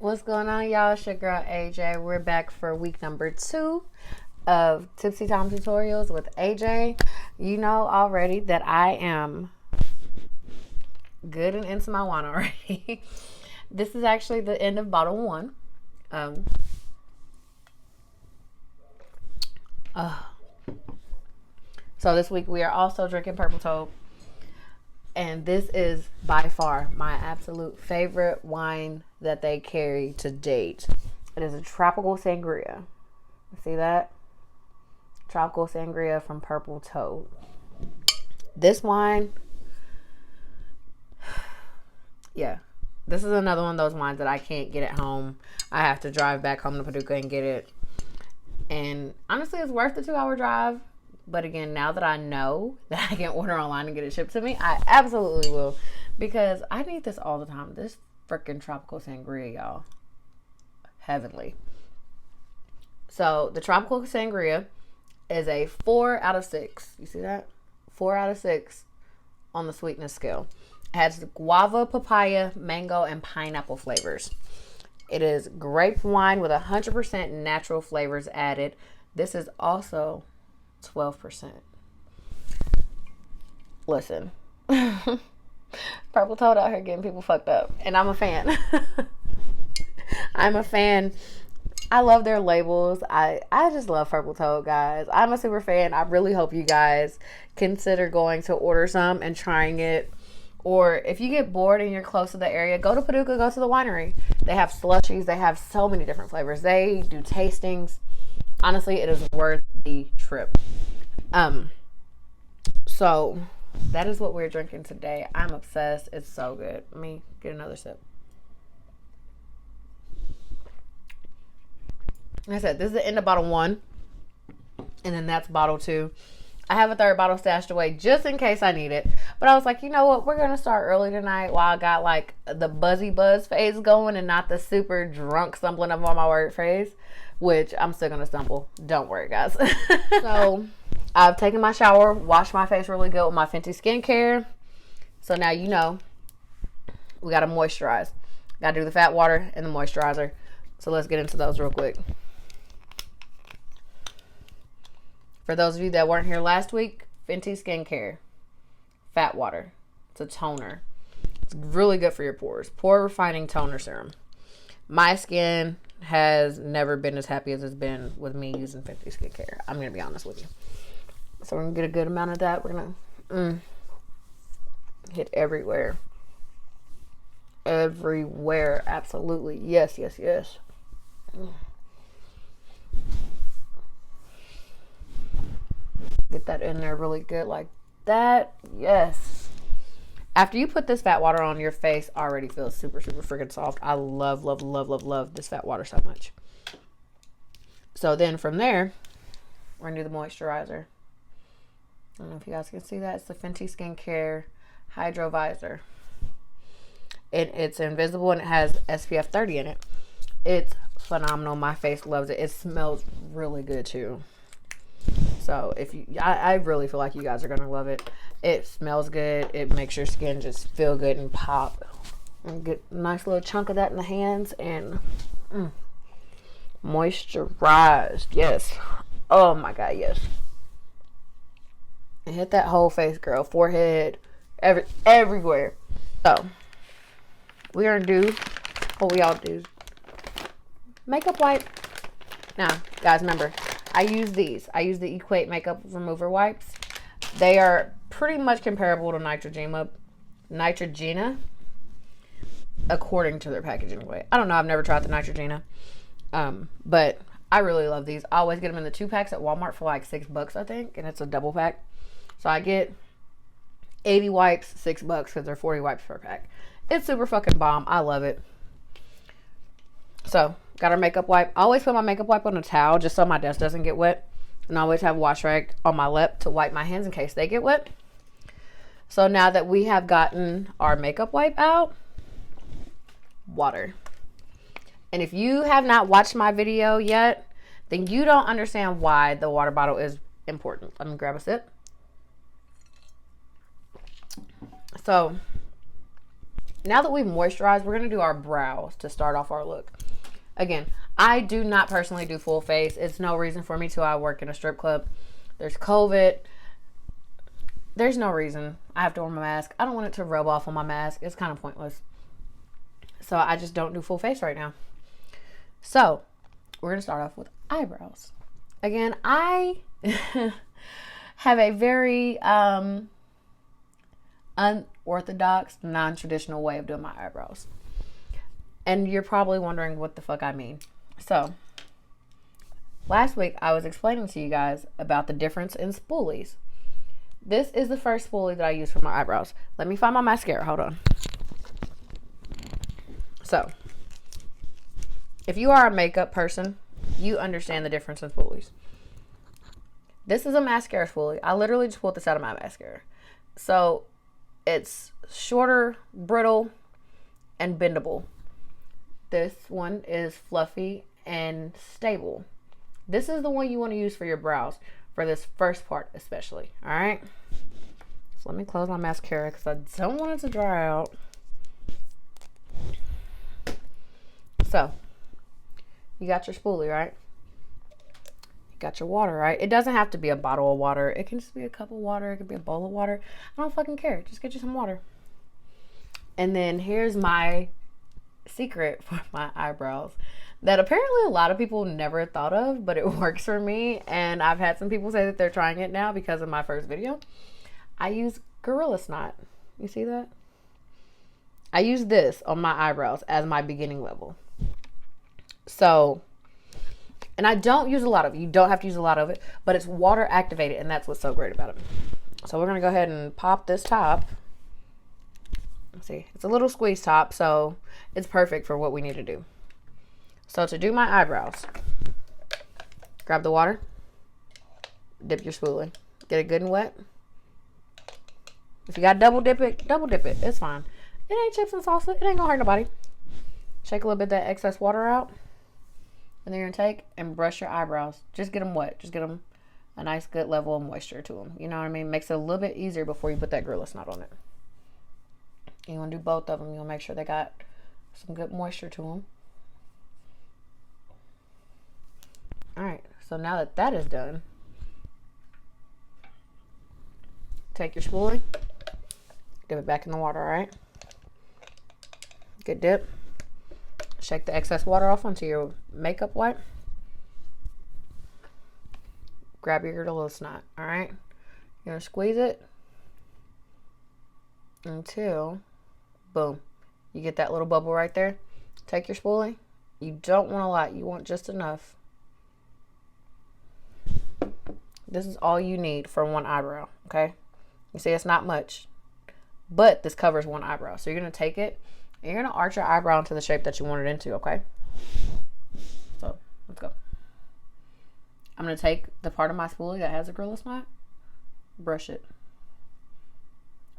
What's going on, y'all? It's your girl AJ. We're back for week number 2 of Tipsy Time Tutorials with AJ. You know already that I am good and into my wine already. This is actually the end of bottle 1. So this week we are also drinking Purple Toad. And this is by far my absolute favorite wine that they carry to date. It is a tropical sangria. See that? Tropical sangria from Purple Toad. This wine, yeah. This is another one of those wines that I can't get at home. I have to drive back home to Paducah and get it. And honestly, it's worth the 2-hour drive. But again, now that I know that I can order online and get it shipped to me, I absolutely will. Because I need this all the time. This freaking tropical sangria, y'all. Heavenly. So, the tropical sangria is a 4 out of 6. You see that? 4 out of 6 on the sweetness scale. It has guava, papaya, mango, and pineapple flavors. It is grape wine with 100% natural flavors added. This is also 12%. Listen. Purple Toad out here getting people fucked up. And I'm a fan. I'm a fan. I love their labels. I just love Purple Toad, guys. I'm a super fan. I really hope you guys consider going to order some and trying it. Or if you get bored and you're close to the area, go to Paducah, go to the winery. They have slushies. They have so many different flavors. They do tastings. Honestly, it is worth the trip. So that is what we're drinking today. I'm obsessed. It's so good. Let me get another sip. Like I said, this is the end of bottle 1. And then that's bottle 2. I have a third bottle stashed away just in case I need it. But I was like, you know what? We're going to start early tonight while I got like the buzzy buzz phase going and not the super drunk stumbling up on my word phase. Which I'm still going to stumble. Don't worry, guys. So, I've taken my shower, washed my face really good with my Fenty skincare. So, now you know we got to moisturize. Got to do the fat water and the moisturizer. So, let's get into those real quick. For those of you that weren't here last week, Fenty skincare. Fat water. It's a toner. It's really good for your pores. Pore refining toner serum. My skin has never been as happy as it's been with me using Fenty skincare. I'm going to be honest with you. So we're going to get a good amount of that. We're going to hit everywhere. Everywhere. Absolutely. Yes, yes, yes. Get that in there really good like that. Yes. After you put this fat water on, your face already feels super, super freaking soft. I love, love, love, love, love this fat water so much. So then from there, we're going to do the moisturizer. I don't know if you guys can see that. It's the Fenty Skincare Hydro Visor. It's invisible and it has SPF 30 in it. It's phenomenal. My face loves it. It smells really good too. So I really feel like you guys are going to love it. It smells good. It makes your skin just feel good and pop. And get a nice little chunk of that in the hands and moisturized. Yes. Oh my God, yes. And hit that whole face, girl. Forehead, everywhere. So, we're going to do what we all do. Makeup wipe. Now, guys, remember, I use these. I use the Equate Makeup Remover Wipes. They are pretty much comparable to Neutrogena, according to their packaging anyway. I don't know. I've never tried the Neutrogena. But I really love these. I always get them in the 2-packs at Walmart for like $6, I think. And it's a double pack. So I get 80 wipes, $6 because they're 40 wipes per pack. It's super fucking bomb. I love it. So, got our makeup wipe. I always put my makeup wipe on a towel just so my desk doesn't get wet. And I always have a wash rag on my lip to wipe my hands in case they get wet. So now that we have gotten our makeup wipe out, water. And if you have not watched my video yet, then you don't understand why the water bottle is important. Let me grab a sip. So Now that we've moisturized, we're going to do our brows to start off our look. Again, I do not personally do full face. It's no reason for me to. I work in a strip club. There's COVID. There's no reason I have to wear my mask. I don't want it to rub off on my mask. It's kind of pointless. So I just don't do full face right now. So we're going to start off with eyebrows. Again, I have a very unorthodox, non-traditional way of doing my eyebrows. And you're probably wondering what the fuck I mean. So last week I was explaining to you guys about the difference in spoolies. This is the first spoolie that I use for my eyebrows. Let me find my mascara. Hold on. So, if you are a makeup person, you understand the difference in spoolies. This is a mascara spoolie. I literally just pulled this out of my mascara. So, it's shorter, brittle, and bendable. This one is fluffy and stable. This is the one you want to use for your brows. For this first part especially, all right? So let me close my mascara because I don't want it to dry out. So, you got your spoolie, right? You got your water, right? It doesn't have to be a bottle of water. It can just be a cup of water. It could be a bowl of water. I don't fucking care. Just get you some water. And then here's my secret for my eyebrows that apparently a lot of people never thought of, but it works for me. And I've had some people say that they're trying it now because of my first video. I use Gorilla Snot. You see that? I use this on my eyebrows as my beginning level. So, and I don't use a lot of it. You don't have to use a lot of it, but it's water activated, and that's what's so great about it. So we're going to go ahead and pop this top. Let's see. It's a little squeeze top, so it's perfect for what we need to do. So to do my eyebrows, grab the water, dip your spoolie, get it good and wet. If you got to double dip it, it's fine. It ain't chips and salsa, it ain't gonna hurt nobody. Shake a little bit of that excess water out, and then you're gonna take and brush your eyebrows. Just get them wet, just get them a nice good level of moisture to them. You know what I mean? Makes it a little bit easier before you put that Gorilla Snot on it. You want to do both of them. You want to make sure they got some good moisture to them. Alright, so now that that is done, take your spoolie, dip it back in the water, alright? Good dip. Shake the excess water off onto your makeup wipe. Grab your Gorilla Snot, alright? You're going to squeeze it until, boom, you get that little bubble right there. Take your spoolie. You don't want a lot. You want just enough. This is all you need for one eyebrow, okay? You see it's not much, but this covers one eyebrow. So you're going to take it and you're going to arch your eyebrow into the shape that you want it into, okay? So let's go. I'm going to take the part of my spoolie that has a Gorilla Snot, brush it.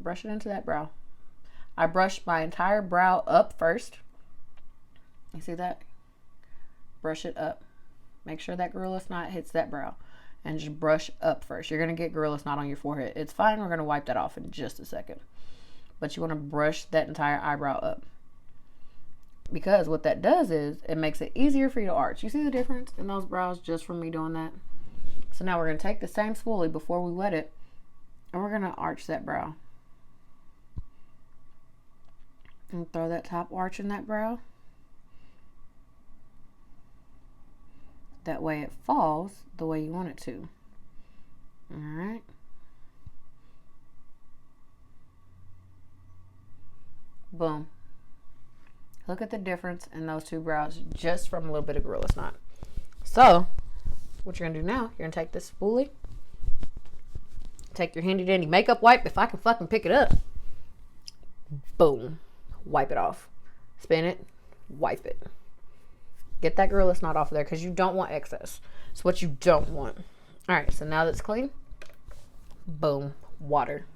Brush it into that brow. I brush my entire brow up first. You see that? Brush it up. Make sure that Gorilla Snot hits that brow. And just brush up first. You're going to get Gorilla Snot on your forehead. It's fine. We're going to wipe that off in just a second. But you want to brush that entire eyebrow up. Because what that does is it makes it easier for you to arch. You see the difference in those brows just from me doing that? So now we're going to take the same spoolie before we wet it. And we're going to arch that brow. And throw that top arch in that brow. That way it falls the way you want it to. Alright. Boom. Look at the difference in those two brows just from a little bit of Gorilla Snot. So, what you're going to do now, you're going to take this spoolie. Take your handy dandy makeup wipe, if I can fucking pick it up. Boom. Wipe it off. Spin it. Wipe it. Get that Gorilla Snot off of there because you don't want excess. It's what you don't want. Alright, so now that's clean. Boom. Water.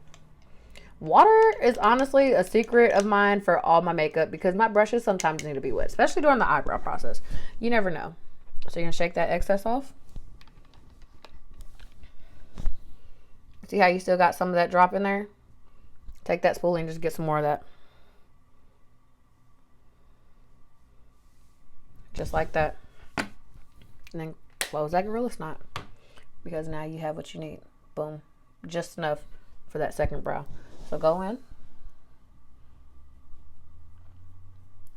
Water is honestly a secret of mine for all my makeup because my brushes sometimes need to be wet, especially during the eyebrow process. You never know. So you're going to shake that excess off. See how you still got some of that drop in there? Take that spoolie and just get some more of that. just like that. And then close that Gorilla Snot, because now you have what you need. Boom. Just enough for that second brow. So go in,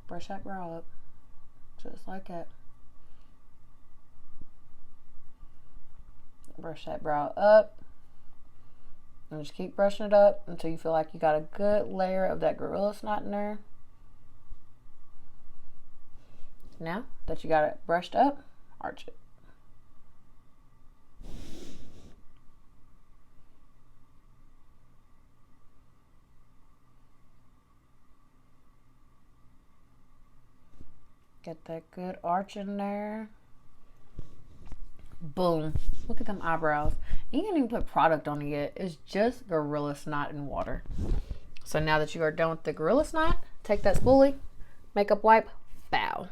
brush that brow up, just like that. Brush that brow up, and just keep brushing it up until you feel like you got a good layer of that Gorilla Snot in there. Now that you got it brushed up, arch it. Get that good arch in there. Boom. Look at them eyebrows. You didn't even put product on it yet. It's just Gorilla Snot and water. So now that you are done with the Gorilla Snot, take that spoolie, makeup wipe, bow.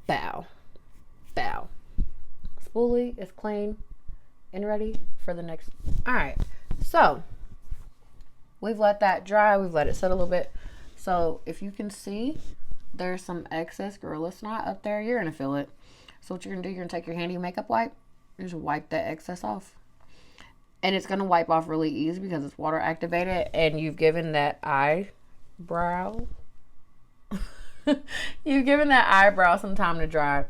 Bow. Bow. Spoolie is clean and ready for the next. Alright. So we've let that dry. We've let it set a little bit. So if you can see, there's some excess Gorilla Snot up there. You're going to feel it. So what you're going to do, you're going to take your handy makeup wipe and just wipe that excess off. And it's going to wipe off really easy because it's water activated, and you've given that eyebrow you've given that eyebrow some time to dry.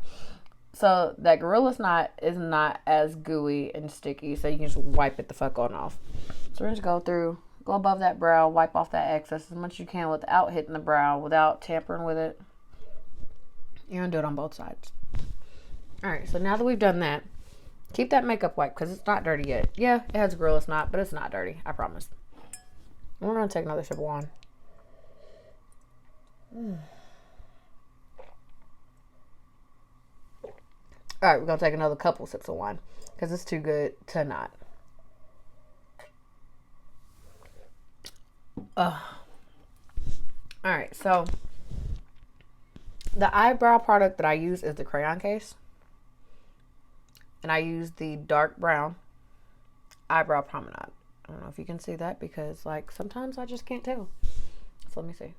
So that Gorilla Snot is not as gooey and sticky, so you can just wipe it the fuck on off. So we're going to go through, go above that brow, wipe off that excess as much as you can without hitting the brow, without tampering with it. You're going to do it on both sides. Alright, so now that we've done that, keep that makeup wipe because it's not dirty yet. Yeah, it has Gorilla Snot, but it's not dirty. I promise. And we're going to take another sip of wine. Alright, we're going to take another couple sips of wine because it's too good to not. Alright, so the eyebrow product that I use is the crayon case. And I use the dark brown eyebrow promenade. I don't know if you can see that because, like, sometimes I just can't tell. So let me see.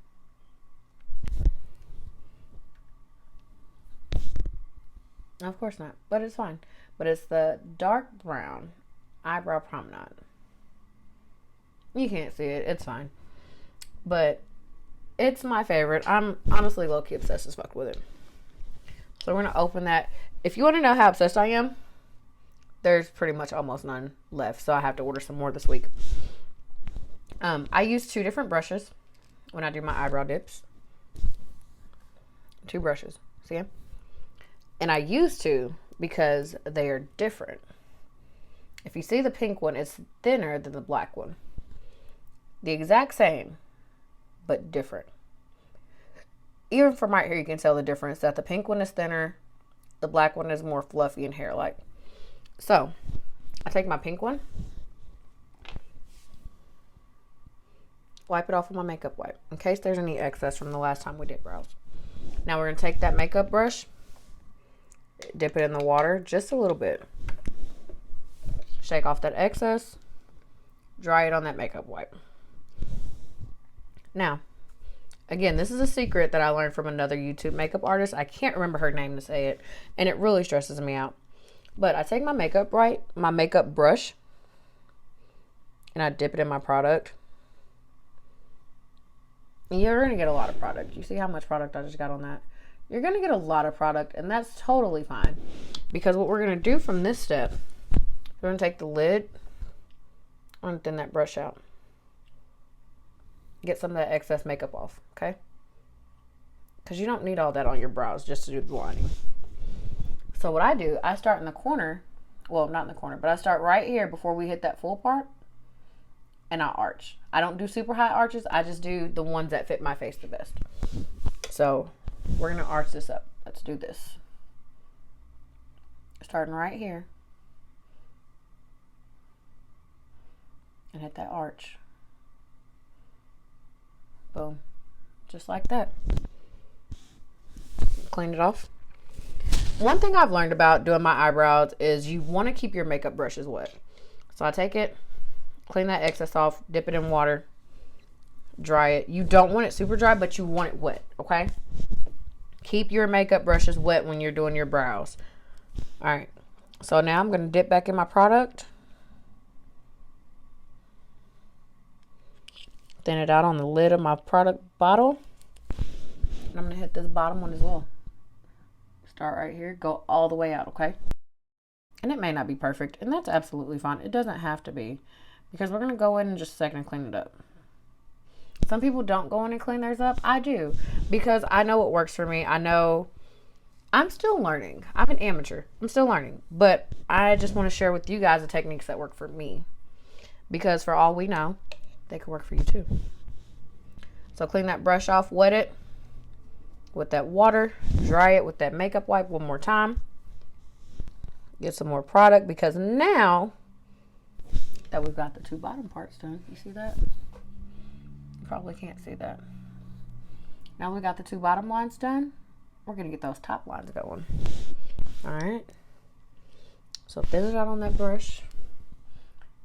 Of course not, but it's fine. But it's the dark brown eyebrow promenade. You can't see it. It's fine. But it's my favorite. I'm honestly low-key obsessed as fuck with it. So we're going to open that. If you want to know how obsessed I am, there's pretty much almost none left. So I have to order some more this week. I use 2 different brushes when I do my eyebrow dips. 2 brushes. See them? And I use 2 because they are different. If you see the pink one, it's thinner than the black one. The exact same, but different. Even from right here, you can tell the difference that the pink one is thinner, the black one is more fluffy and hair-like. So, I take my pink one, wipe it off with my makeup wipe in case there's any excess from the last time we did brows. Now we're going to take that makeup brush, dip it in the water just a little bit, shake off that excess, dry it on that makeup wipe. Now, again, this is a secret that I learned from another YouTube makeup artist. I can't remember her name to say it, and it really stresses me out. But I take my makeup brush, and I dip it in my product. And you're going to get a lot of product. You see how much product I just got on that? You're going to get a lot of product, and that's totally fine. Because what we're going to do from this step, we're going to take the lid, I'm going to thin that brush out. Get some of that excess makeup off, okay? Because you don't need all that on your brows just to do the lining. So what I do, I start in the corner. Well, not in the corner, but I start right here before we hit that full part. And I arch. I don't do super high arches. I just do the ones that fit my face the best. So we're going to arch this up. Let's do this. Starting right here. And hit that arch. Boom. Just like that. Clean it off. One thing I've learned about doing my eyebrows is you want to keep your makeup brushes wet. So I take it, clean that excess off, dip it in water, dry it. You don't want it super dry, but you want it wet, okay? Keep your makeup brushes wet when you're doing your brows. All right. So now I'm going to dip back in my product. Thin it out on the lid of my product bottle. And I'm going to hit this bottom one as well. Start right here. Go all the way out, okay? And it may not be perfect, and that's absolutely fine. It doesn't have to be, because we're going to go in just a second and clean it up. Some people don't go in and clean theirs up. I do, because I know what works for me. I know I'm still learning. I'm an amateur. I'm still learning. But I just want to share with you guys the techniques that work for me. Because for all we know, they could work for you too. So clean that brush off, wet it with that water, dry it with that makeup wipe one more time. Get some more product, because now that we've got the two bottom parts done, you see that? You probably can't see that. Now we got the two bottom lines done. We're going to get those top lines going. All right. So thin it out on that brush.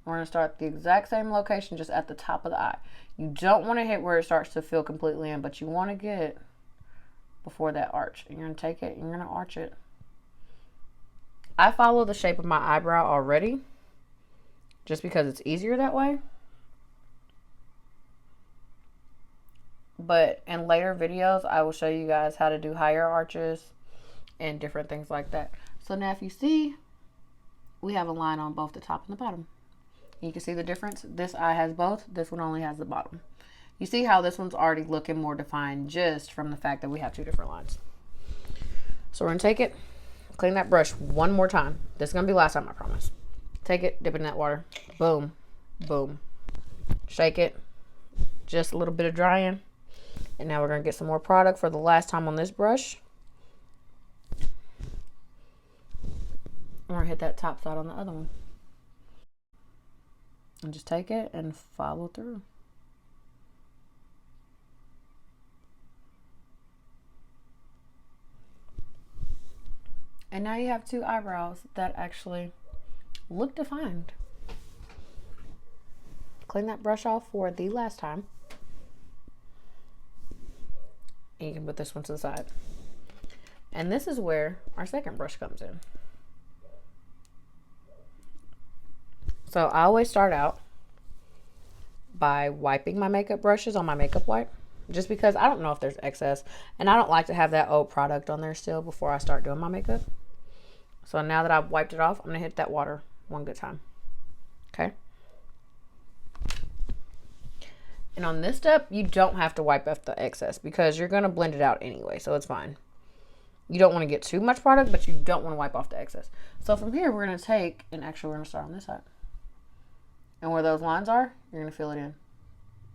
We're going to start the exact same location, just at the top of the eye. You don't want to hit where it starts to fill completely in, but you want to get before that arch. And you're going to take it and you're going to arch it. I follow the shape of my eyebrow already, just because it's easier that way. But in later videos, I will show you guys how to do higher arches and different things like that. So now if you see, we have a line on both the top and the bottom. You can see the difference. This eye has both. This one only has the bottom. You see how this one's already looking more defined just from the fact that we have two different lines. So we're going to take it, clean that brush one more time. This is going to be the last time, I promise. Take it, dip it in that water. Boom, boom. Shake it. Just a little bit of drying. And now we're going to get some more product for the last time on this brush. We're going to hit that top side on the other one. And just take it and follow through. And now you have two eyebrows that actually look defined. Clean that brush off for the last time. And you can put this one to the side. And this is where our second brush comes in. So I always start out by wiping my makeup brushes on my makeup wipe, just because I don't know if there's excess, and I don't like to have that old product on there still before I start doing my makeup. So now that I've wiped it off, I'm going to hit that water one good time. Okay. And on this step, you don't have to wipe off the excess, because you're going to blend it out anyway, so it's fine. You don't want to get too much product, but you don't want to wipe off the excess. So from here, we're going to take, and actually we're going to start on this side. And where those lines are, you're going to fill it in.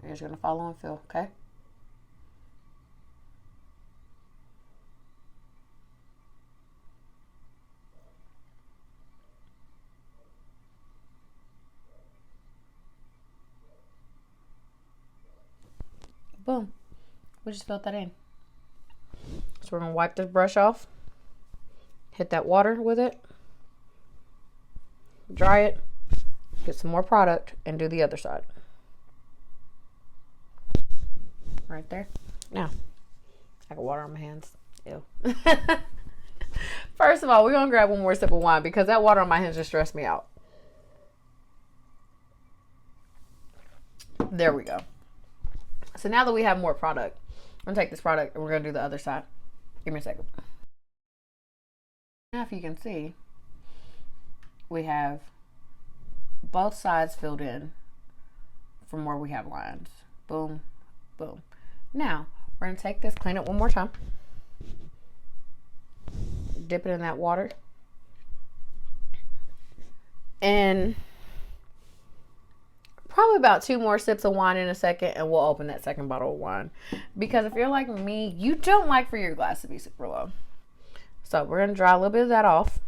You're just going to follow and fill, okay? Boom. We just filled that in. So we're going to wipe this brush off. Hit that water with it. Dry it. Get some more product and do the other side. Right there. Now, I got water on my hands. Ew. First of all, we're going to grab one more sip of wine, because that water on my hands just stressed me out. There we go. So now that we have more product, I'm going to take this product and we're going to do the other side. Give me a second. Now if you can see, we have both sides filled in from where we have lines. Boom, boom. Now, we're going to take this, clean it one more time. Dip it in that water. And probably about 2 more sips of wine in a second, and we'll open that second bottle of wine. Because if you're like me, you don't like for your glass to be super low. So we're going to dry a little bit of that off.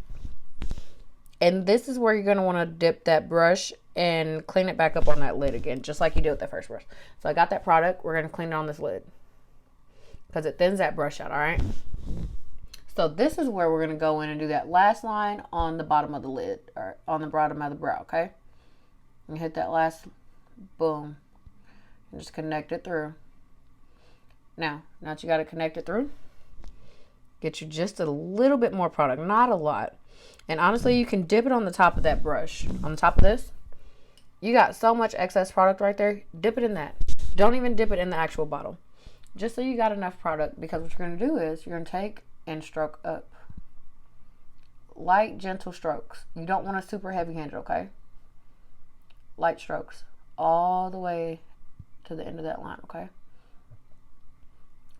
And this is where you're going to want to dip that brush and clean it back up on that lid again, just like you did with the first brush. So I got that product. We're going to clean it on this lid, because it thins that brush out, all right? So this is where we're going to go in and do that last line on the bottom of the lid, or on the bottom of the brow, okay? And hit that last, boom, and just connect it through. Now that you got to connect it through, Get you just a little bit more product, not a lot. And honestly, you can dip it on the top of that brush. On the top of this, you got so much excess product right there. Dip it in that. Don't even dip it in the actual bottle. Just so you got enough product, because what you're going to do is you're going to take and stroke up. Light, gentle strokes. You don't want a super heavy handed, okay? Light strokes. All the way to the end of that line, okay?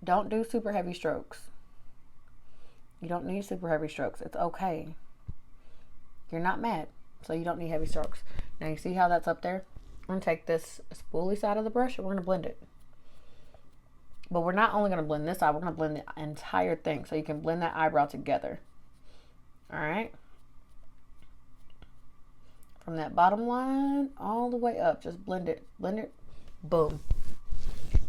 Don't do super heavy strokes. You don't need super heavy strokes. It's okay. You're not mad, so you don't need heavy strokes. Now you see how that's up there? I'm going to take this spoolie side of the brush and we're going to blend it. But we're not only going to blend this side, we're going to blend the entire thing so you can blend that eyebrow together. Alright? From that bottom line all the way up, just blend it. Blend it. Boom.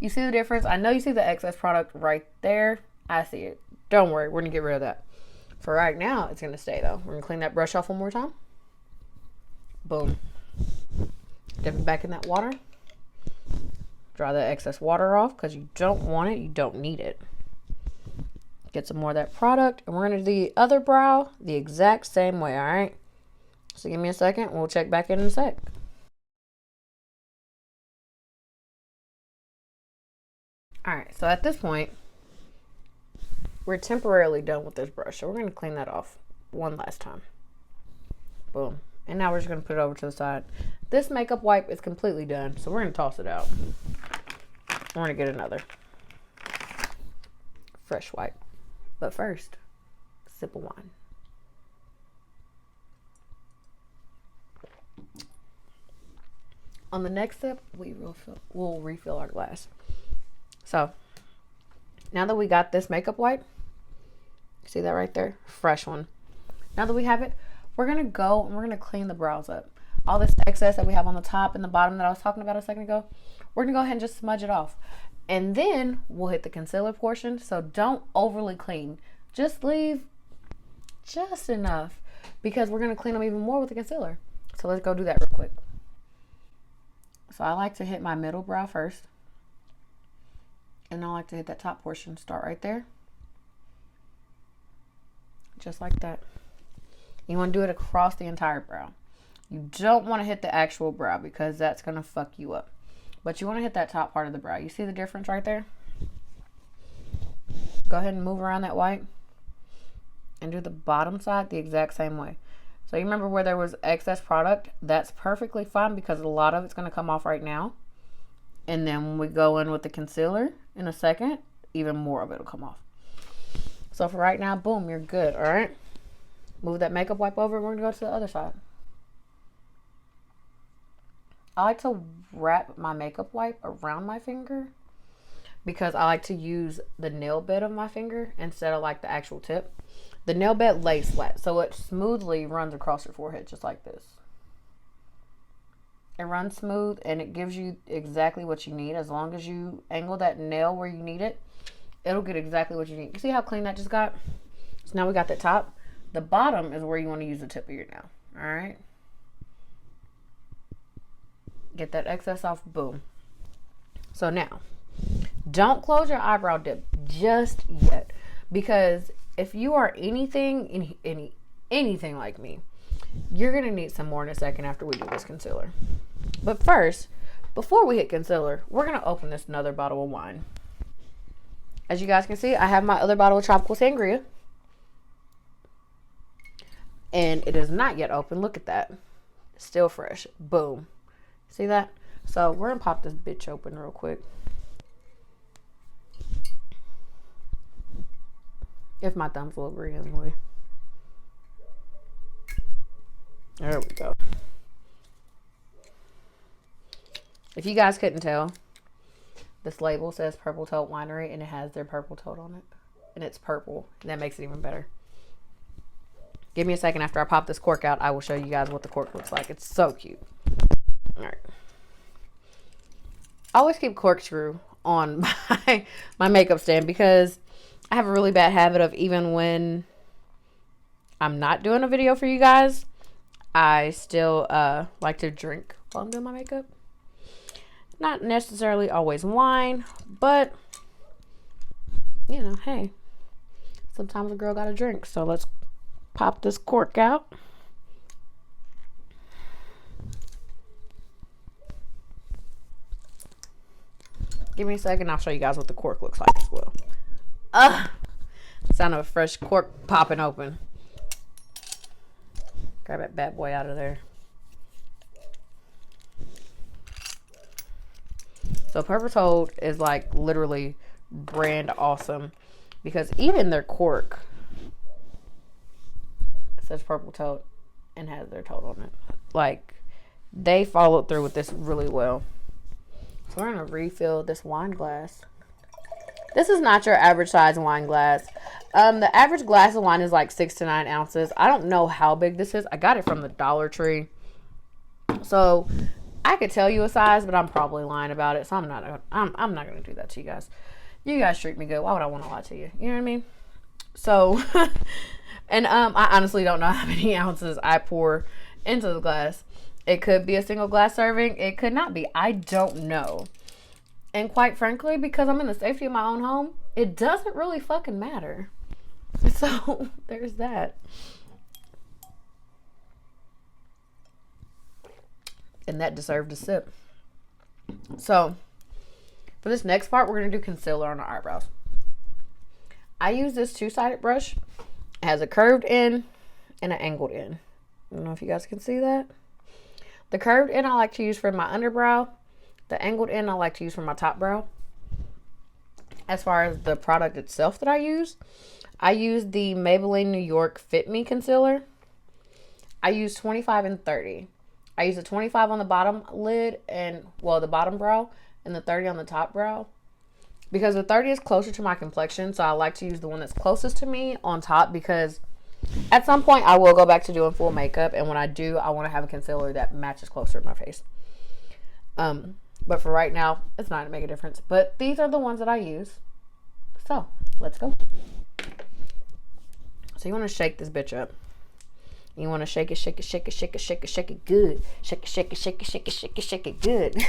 You see the difference? I know you see the excess product right there. I see it. Don't worry, we're going to get rid of that. For right now, it's going to stay though. We're going to clean that brush off one more time. Boom. Dip it back in that water. Dry the excess water off because you don't want it. You don't need it. Get some more of that product. And we're going to do the other brow the exact same way, all right? So give me a second. We'll check back in a sec. All right, so at this point, we're temporarily done with this brush. So we're going to clean that off one last time. Boom. And now we're just going to put it over to the side. This makeup wipe is completely done, so we're going to toss it out. We're going to get another fresh wipe. But first, sip of wine. On the next sip, we'll refill our glass. So, now that we got this makeup wipe, see that right there? Fresh one. Now that we have it, we're going to go and we're going to clean the brows up. All this excess that we have on the top and the bottom that I was talking about a second ago, we're going to go ahead and just smudge it off. And then we'll hit the concealer portion. So don't overly clean. Just leave just enough because we're going to clean them even more with the concealer. So let's go do that real quick. So I like to hit my middle brow first. And I like to hit that top portion. Start right there. Just like that. You want to do it across the entire brow. You don't want to hit the actual brow because that's going to fuck you up. But you want to hit that top part of the brow. You see the difference right there? Go ahead and move around that white. And do the bottom side the exact same way. So you remember where there was excess product? That's perfectly fine because a lot of it's going to come off right now. And then when we go in with the concealer in a second, even more of it will come off. So for right now, boom, you're good. All right. Move that makeup wipe over. We're going to go to the other side. I like to wrap my makeup wipe around my finger because I like to use the nail bed of my finger instead of like the actual tip. The nail bed lays flat, so it smoothly runs across your forehead just like this. It runs smooth and it gives you exactly what you need. As long as you angle that nail where you need it, it'll get exactly what you need. You see how clean that just got? So now we got the top. The bottom is where you want to use the tip of your nail. All right. Get that excess off. Boom. So now, don't close your eyebrow dip just yet, because if you are anything like me, you're gonna need some more in a second after we do this concealer. But first, before we hit concealer, we're gonna open this another bottle of wine. As you guys can see, I have my other bottle of tropical sangria, and it is not yet open. Look at that, still fresh. Boom. See that? So we're gonna pop this bitch open real quick. If my thumbs will agree anyway. There we go. If you guys couldn't tell, this label says Purple Toad Winery and it has their purple toad on it. And it's purple. And that makes it even better. Give me a second after I pop this cork out. I will show you guys what the cork looks like. It's so cute. Alright. I always keep corkscrew on my makeup stand because I have a really bad habit of, even when I'm not doing a video for you guys, I still like to drink while I'm doing my makeup. Not necessarily always wine, but you know, hey, it's sometimes a girl got to drink. So let's pop this cork out. Give me a second. I'll show you guys what the cork looks like as well. Sound of a fresh cork popping open. Grab that bad boy out of there. So Purple Toad is like literally brand awesome, because even their cork says Purple Toad and has their toad on it. Like, they followed through with this really well. So we're going to refill this wine glass. This is not your average size wine glass. The average glass of wine is like 6 to 9 ounces. I don't know how big this is. I got it from the Dollar Tree. So I could tell you a size, but I'm probably lying about it. So I'm not going to do that to you guys. You guys treat me good. Why would I want to lie to you? You know what I mean? So, and I honestly don't know how many ounces I pour into the glass. It could be a single glass serving. It could not be. I don't know. And quite frankly, because I'm in the safety of my own home, it doesn't really fucking matter. So there's that. And that deserved a sip. So for this next part, we're going to do concealer on our eyebrows. I use this two-sided brush. It has a curved end and an angled end. I don't know if you guys can see that. The curved end I like to use for my underbrow. The angled end I like to use for my top brow. As far as the product itself that I use the Maybelline New York Fit Me concealer. I use 25 and 30. I use the 25 on the bottom lid and, well, the bottom brow, and the 30 on the top brow. Because the 30 is closer to my complexion, so I like to use the one that's closest to me on top, because at some point I will go back to doing full makeup, and when I do, I want to have a concealer that matches closer to my face. But for right now, it's not gonna make a difference. But these are the ones that I use. So let's go. So you want to shake this bitch up. You want to shake it, shake it, shake it, shake it, shake it, shake it good. Shake it, shake it, shake it, shake it, shake it, shake it good.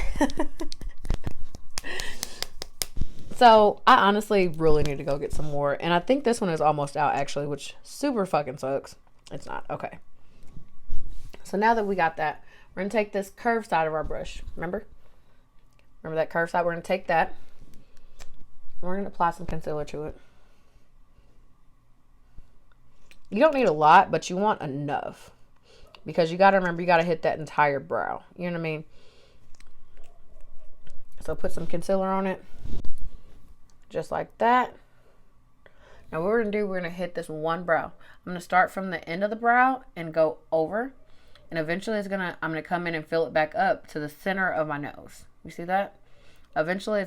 So I honestly really need to go get some more. And I think this one is almost out actually, which super fucking sucks. It's not. Okay. So now that we got that, we're going to take this curved side of our brush. Remember that curved side? We're going to take that. We're going to apply some concealer to it. You don't need a lot, but you want enough. Because you got to remember, you got to hit that entire brow. You know what I mean? So put some concealer on it. Just like that. Now what we're going to do, we're going to hit this one brow. I'm going to start from the end of the brow and go over. And eventually I'm going to come in and fill it back up to the center of my nose. You see that? Eventually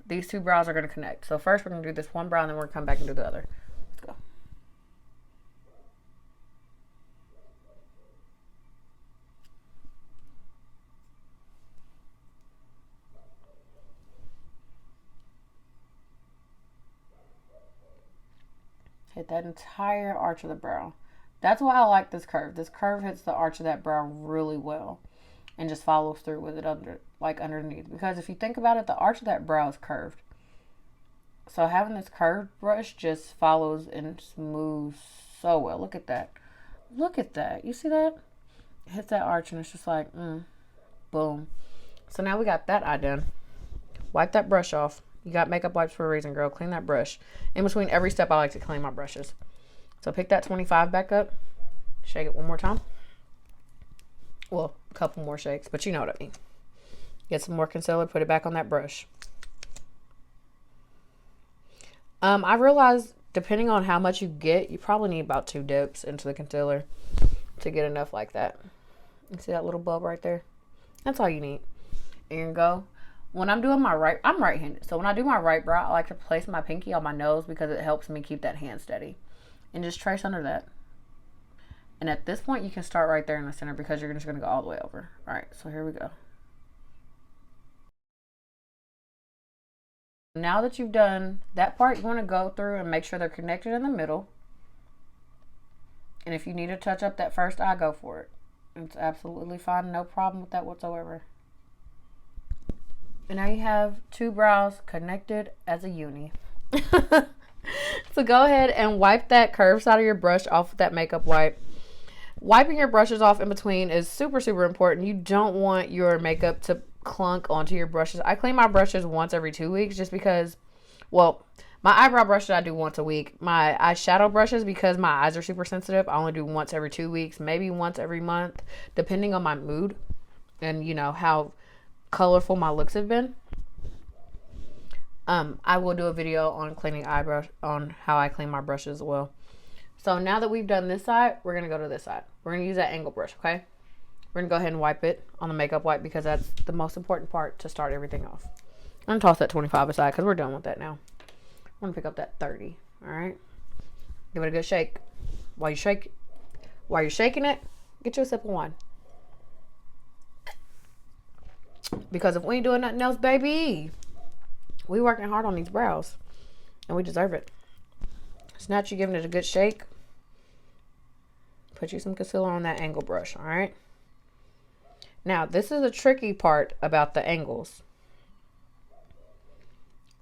these two brows are going to connect. So first we're going to do this one brow, and then we're going to come back and do the other. Let's go. Hit that entire arch of the brow. That's why I like this curve. This curve hits the arch of that brow really well and just follows through with it underneath. Because if you think about it, the arch of that brow is curved. So having this curved brush just follows and smooths so well. Look at that. Look at that. You see that? It hits that arch and it's just like, boom. So now we got that eye done. Wipe that brush off. You got makeup wipes for a reason, girl. Clean that brush. In between every step, I like to clean my brushes. So pick that 25 back up. Shake it one more time. Well, a couple more shakes, but you know what I mean. Get some more concealer, put it back on that brush. I realized depending on how much you get, you probably need about 2 dips into the concealer to get enough like that. You see that little bulb right there? That's all you need. And you go. When I'm doing I'm right-handed. So when I do my right brow, I like to place my pinky on my nose because it helps me keep that hand steady. And just trace under that. And at this point, you can start right there in the center because you're just going to go all the way over. All right, so here we go. Now that you've done that part, you want to go through and make sure they're connected in the middle. And if you need to touch up that first eye, go for it. It's absolutely fine. No problem with that whatsoever. And now you have 2 brows connected as a uni. So go ahead and wipe that curved side of your brush off with that makeup wipe. Wiping your brushes off in between is super, super important. You don't want your makeup to clunk onto your brushes. I clean my brushes once every 2 weeks just because, well, my eyebrow brushes I do once a week. My eyeshadow brushes, because my eyes are super sensitive, I only do once every 2 weeks, maybe once every month, depending on my mood and, you know, how colorful my looks have been. I will do a video on cleaning eyebrows, on how I clean my brushes as well. So now that we've done this side, we're going to go to this side. We're going to use that angle brush, okay? We're going to go ahead and wipe it on the makeup wipe because that's the most important part to start everything off. I'm going to toss that 25 aside because we're done with that now. I'm going to pick up that 30, all right? Give it a good shake. While you're shaking it, get you a sip of wine. Because if we ain't doing nothing else, baby, we working hard on these brows and we deserve it. So now that you're giving it a good shake, put you some concealer on that angle brush, all right? Now, this is a tricky part about the angles.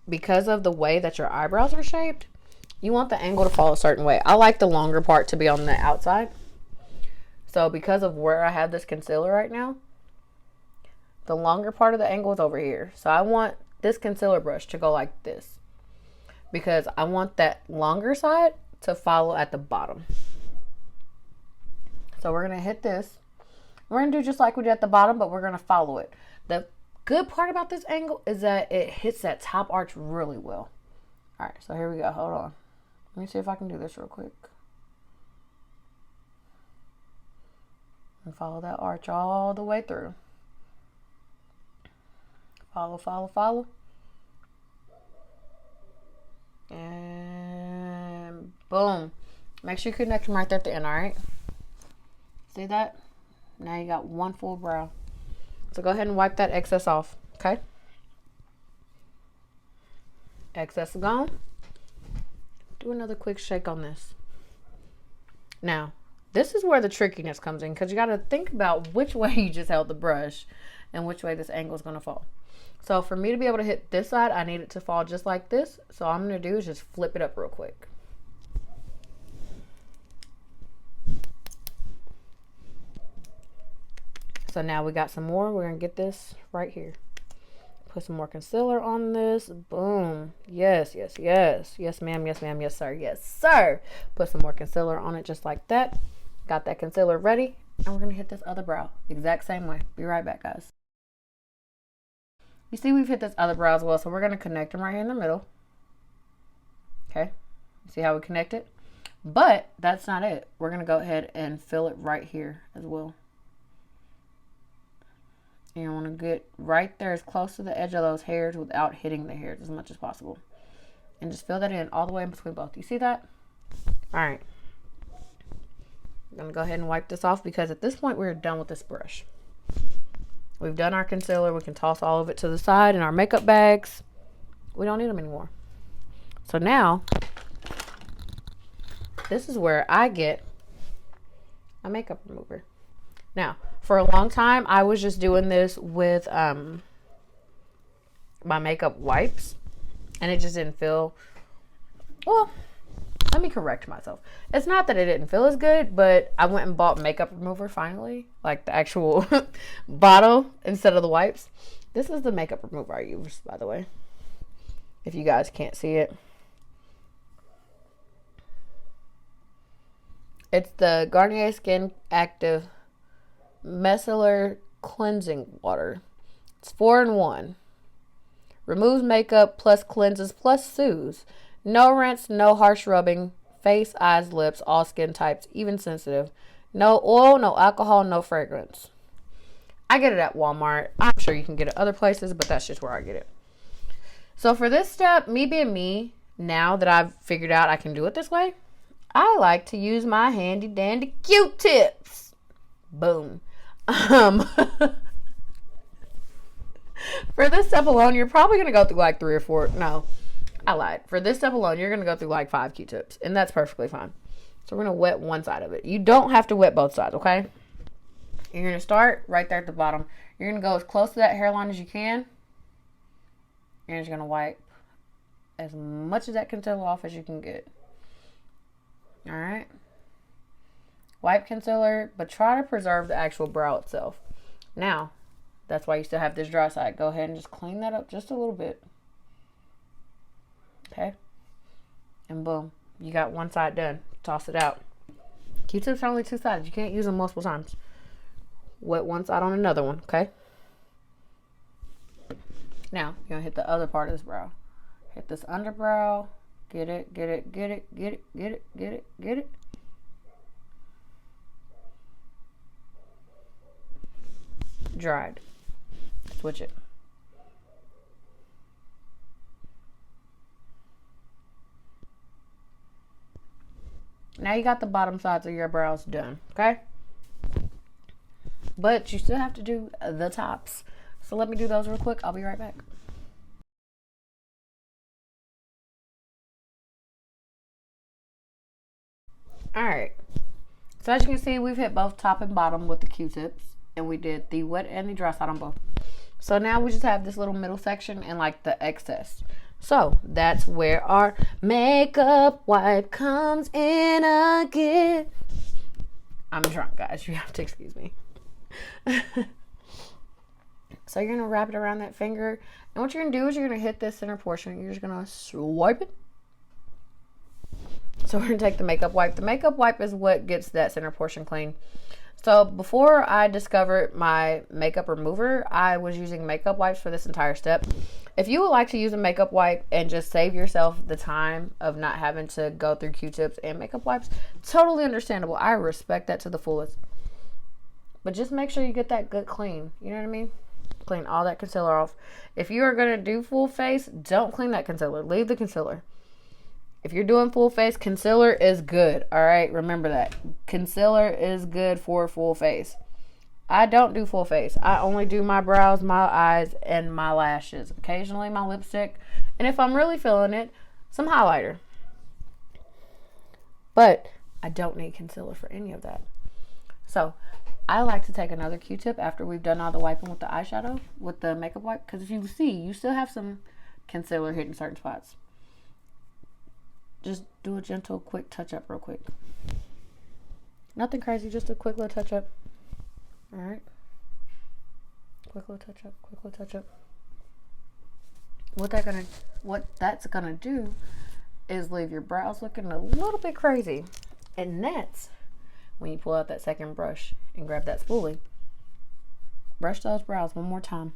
Because of the way that your eyebrows are shaped, you want the angle to fall a certain way. I like the longer part to be on the outside. So because of where I have this concealer right now, the longer part of the angle is over here. So I want this concealer brush to go like this, because I want that longer side to follow at the bottom. So we're going to hit this. We're going to do just like we did at the bottom, but we're going to follow it. The good part about this angle is that it hits that top arch really well. All right, so here we go. Hold on. Let me see if I can do this real quick. And follow that arch all the way through. Follow, follow, follow. And boom. Make sure you connect them right there at the end, all right? See that? Now you got one full brow. So go ahead and wipe that excess off, okay? Excess is gone. Do another quick shake on this. Now, this is where the trickiness comes in, because you got to think about which way you just held the brush and which way this angle is going to fall. So for me to be able to hit this side, I need it to fall just like this. So all I'm going to do is just flip it up real quick. So now we got some more. We're going to get this right here. Put some more concealer on this. Boom. Yes, yes, yes. Yes, ma'am. Yes, ma'am. Yes, sir. Yes, sir. Put some more concealer on it just like that. Got that concealer ready. And we're going to hit this other brow. Exact same way. Be right back, guys. You see we've hit this other brow as well. So we're going to connect them right here in the middle. Okay. See how we connect it? But that's not it. We're going to go ahead and fill it right here as well. You want to get right there as close to the edge of those hairs without hitting the hairs as much as possible. And just fill that in all the way in between both. You see that? All right. I'm going to go ahead and wipe this off because at this point we're done with this brush. We've done our concealer. We can toss all of it to the side in our makeup bags. We don't need them anymore. So now, this is where I get a makeup remover. Now, for a long time, I was just doing this with my makeup wipes, and it just didn't feel, well, let me correct myself. It's not that it didn't feel as good, but I went and bought makeup remover finally, like the actual bottle instead of the wipes. This is the makeup remover I use, by the way, if you guys can't see it. It's the Garnier Skin Active Micellar Cleansing Water. It's 4-in-1. Removes makeup plus cleanses plus soothes. No rinse, no harsh rubbing. Face, eyes, lips, all skin types, even sensitive. No oil, no alcohol, no fragrance. I get it at Walmart. I'm sure you can get it other places, but that's just where I get it. So for this step, me being me, now that I've figured out I can do it this way, I like to use my handy dandy Q-tips. Boom. For this step alone, you're probably going to go through like 3 or 4. No, I lied. For this step alone, you're going to go through like 5 Q-tips, and that's perfectly fine. So we're going to wet one side of it. You don't have to wet both sides, okay? You're going to start right there at the bottom. You're going to go as close to that hairline as you can. You're just going to wipe as much of that concealer off as you can get. All right. Wipe concealer, but try to preserve the actual brow itself. Now, that's why you still have this dry side. Go ahead and just clean that up just a little bit. Okay. And boom, you got one side done. Toss it out. Q-tips are only two sides. You can't use them multiple times. Wet one side on another one, okay? Now, you're going to hit the other part of this brow. Hit this underbrow. Get it, get it, get it, get it, get it, get it, get it. Dried. Switch it. Now you got the bottom sides of your brows done, okay? But you still have to do the tops. So let me do those real quick. I'll be right back. Alright. So as you can see, we've hit both top and bottom with the Q-tips. And we did the wet and the dry side on both. So now we just have this little middle section and like the excess. So that's where our makeup wipe comes in again. I'm drunk, guys. You have to excuse me. So you're going to wrap it around that finger. And what you're going to do is you're going to hit this center portion. You're just going to swipe it. So we're going to take the makeup wipe. The makeup wipe is what gets that center portion clean. So before I discovered my makeup remover, I was using makeup wipes for this entire step. If you would like to use a makeup wipe and just save yourself the time of not having to go through Q-tips and makeup wipes, totally understandable. I respect that to the fullest. But just make sure you get that good clean. You know what I mean? Clean all that concealer off. If you are going to do full face, don't clean that concealer. Leave the concealer. If you're doing full face, concealer is good. All right, remember that. Concealer is good for full face. I don't do full face. I only do my brows, my eyes, and my lashes. Occasionally my lipstick. And if I'm really feeling it, some highlighter. But I don't need concealer for any of that. So I like to take another Q-tip after we've done all the wiping with the eyeshadow, with the makeup wipe. Because if you see, you still have some concealer hitting certain spots. Just do a gentle, quick touch-up real quick. Nothing crazy, just a quick little touch-up. Alright. Quick little touch-up, quick little touch-up. What that's gonna do is leave your brows looking a little bit crazy. And that's when you pull out that second brush and grab that spoolie. Brush those brows one more time.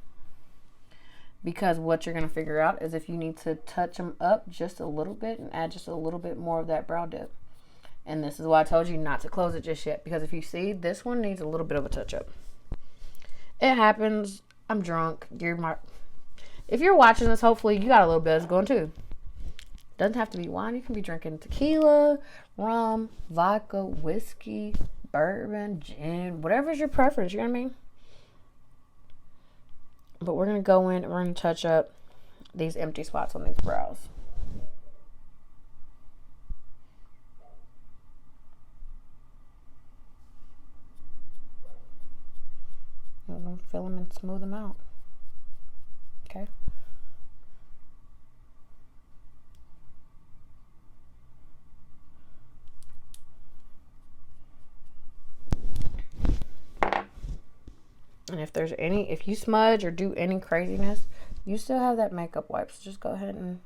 Because what you're going to figure out is if you need to touch them up just a little bit and add just a little bit more of that brow dip. And this is why I told you not to close it just yet. Because if you see, this one needs a little bit of a touch up. It happens. I'm drunk. If you're watching this, hopefully you got a little buzz going too. Doesn't have to be wine. You can be drinking tequila, rum, vodka, whiskey, bourbon, gin, whatever's your preference. You know what I mean? But we're going to go in and we're going to touch up these empty spots on these brows. I'm going to fill them and smooth them out. Okay. And if you smudge or do any craziness, you still have that makeup wipe. So just go ahead and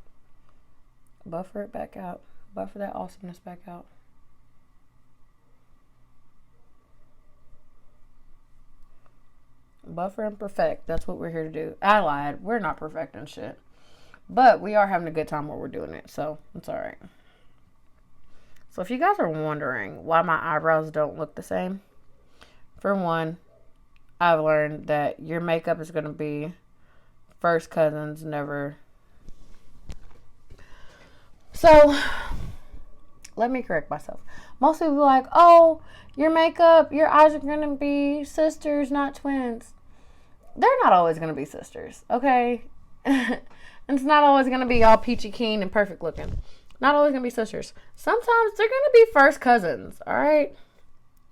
buffer it back out. Buffer that awesomeness back out. Buffer and perfect. That's what we're here to do. I lied. We're not perfecting shit. But we are having a good time while we're doing it. So it's alright. So if you guys are wondering why my eyebrows don't look the same, for one, I've learned that your makeup is going to be first cousins, never. So, let me correct myself. Most people are like, oh, your makeup, your eyes are going to be sisters, not twins. They're not always going to be sisters, okay? It's not always going to be all peachy keen and perfect looking. Not always going to be sisters. Sometimes they're going to be first cousins, all right?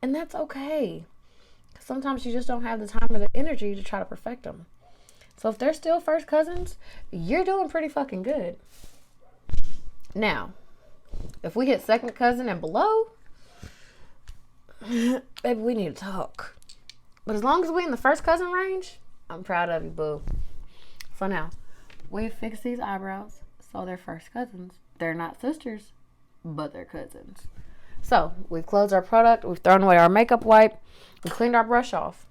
And that's okay. Sometimes you just don't have the time or the energy to try to perfect them. So if they're still first cousins, you're doing pretty fucking good. Now, if we hit second cousin and below, baby, we need to talk. But as long as we in the first cousin range, I'm proud of you, boo. So now, we fixed these eyebrows so they're first cousins. They're not sisters, but they're cousins. So, we've closed our product. We've thrown away our makeup wipe. We cleaned our brush off.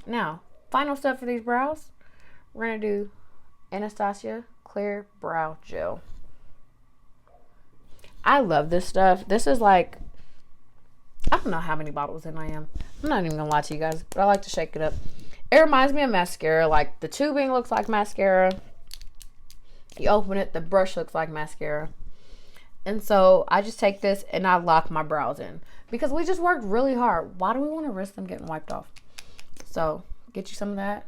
Now, final step for these brows. We're going to do Anastasia Clear Brow Gel. I love this stuff. This is like, I don't know how many bottles in I am. I'm not even going to lie to you guys, but I like to shake it up. It reminds me of mascara. Like, the tubing looks like mascara. You open it, the brush looks like mascara. And so I just take this and I lock my brows in because we just worked really hard. Why do we want to risk them getting wiped off? So get you some of that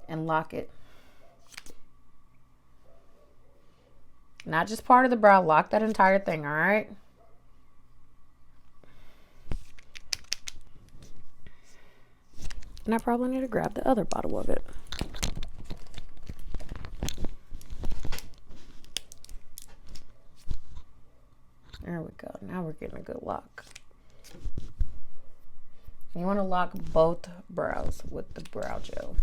and lock it. Not just part of the brow, lock that entire thing, all right? And I probably need to grab the other bottle of it. There we go. Now we're getting a good lock. You want to lock both brows with the brow gel.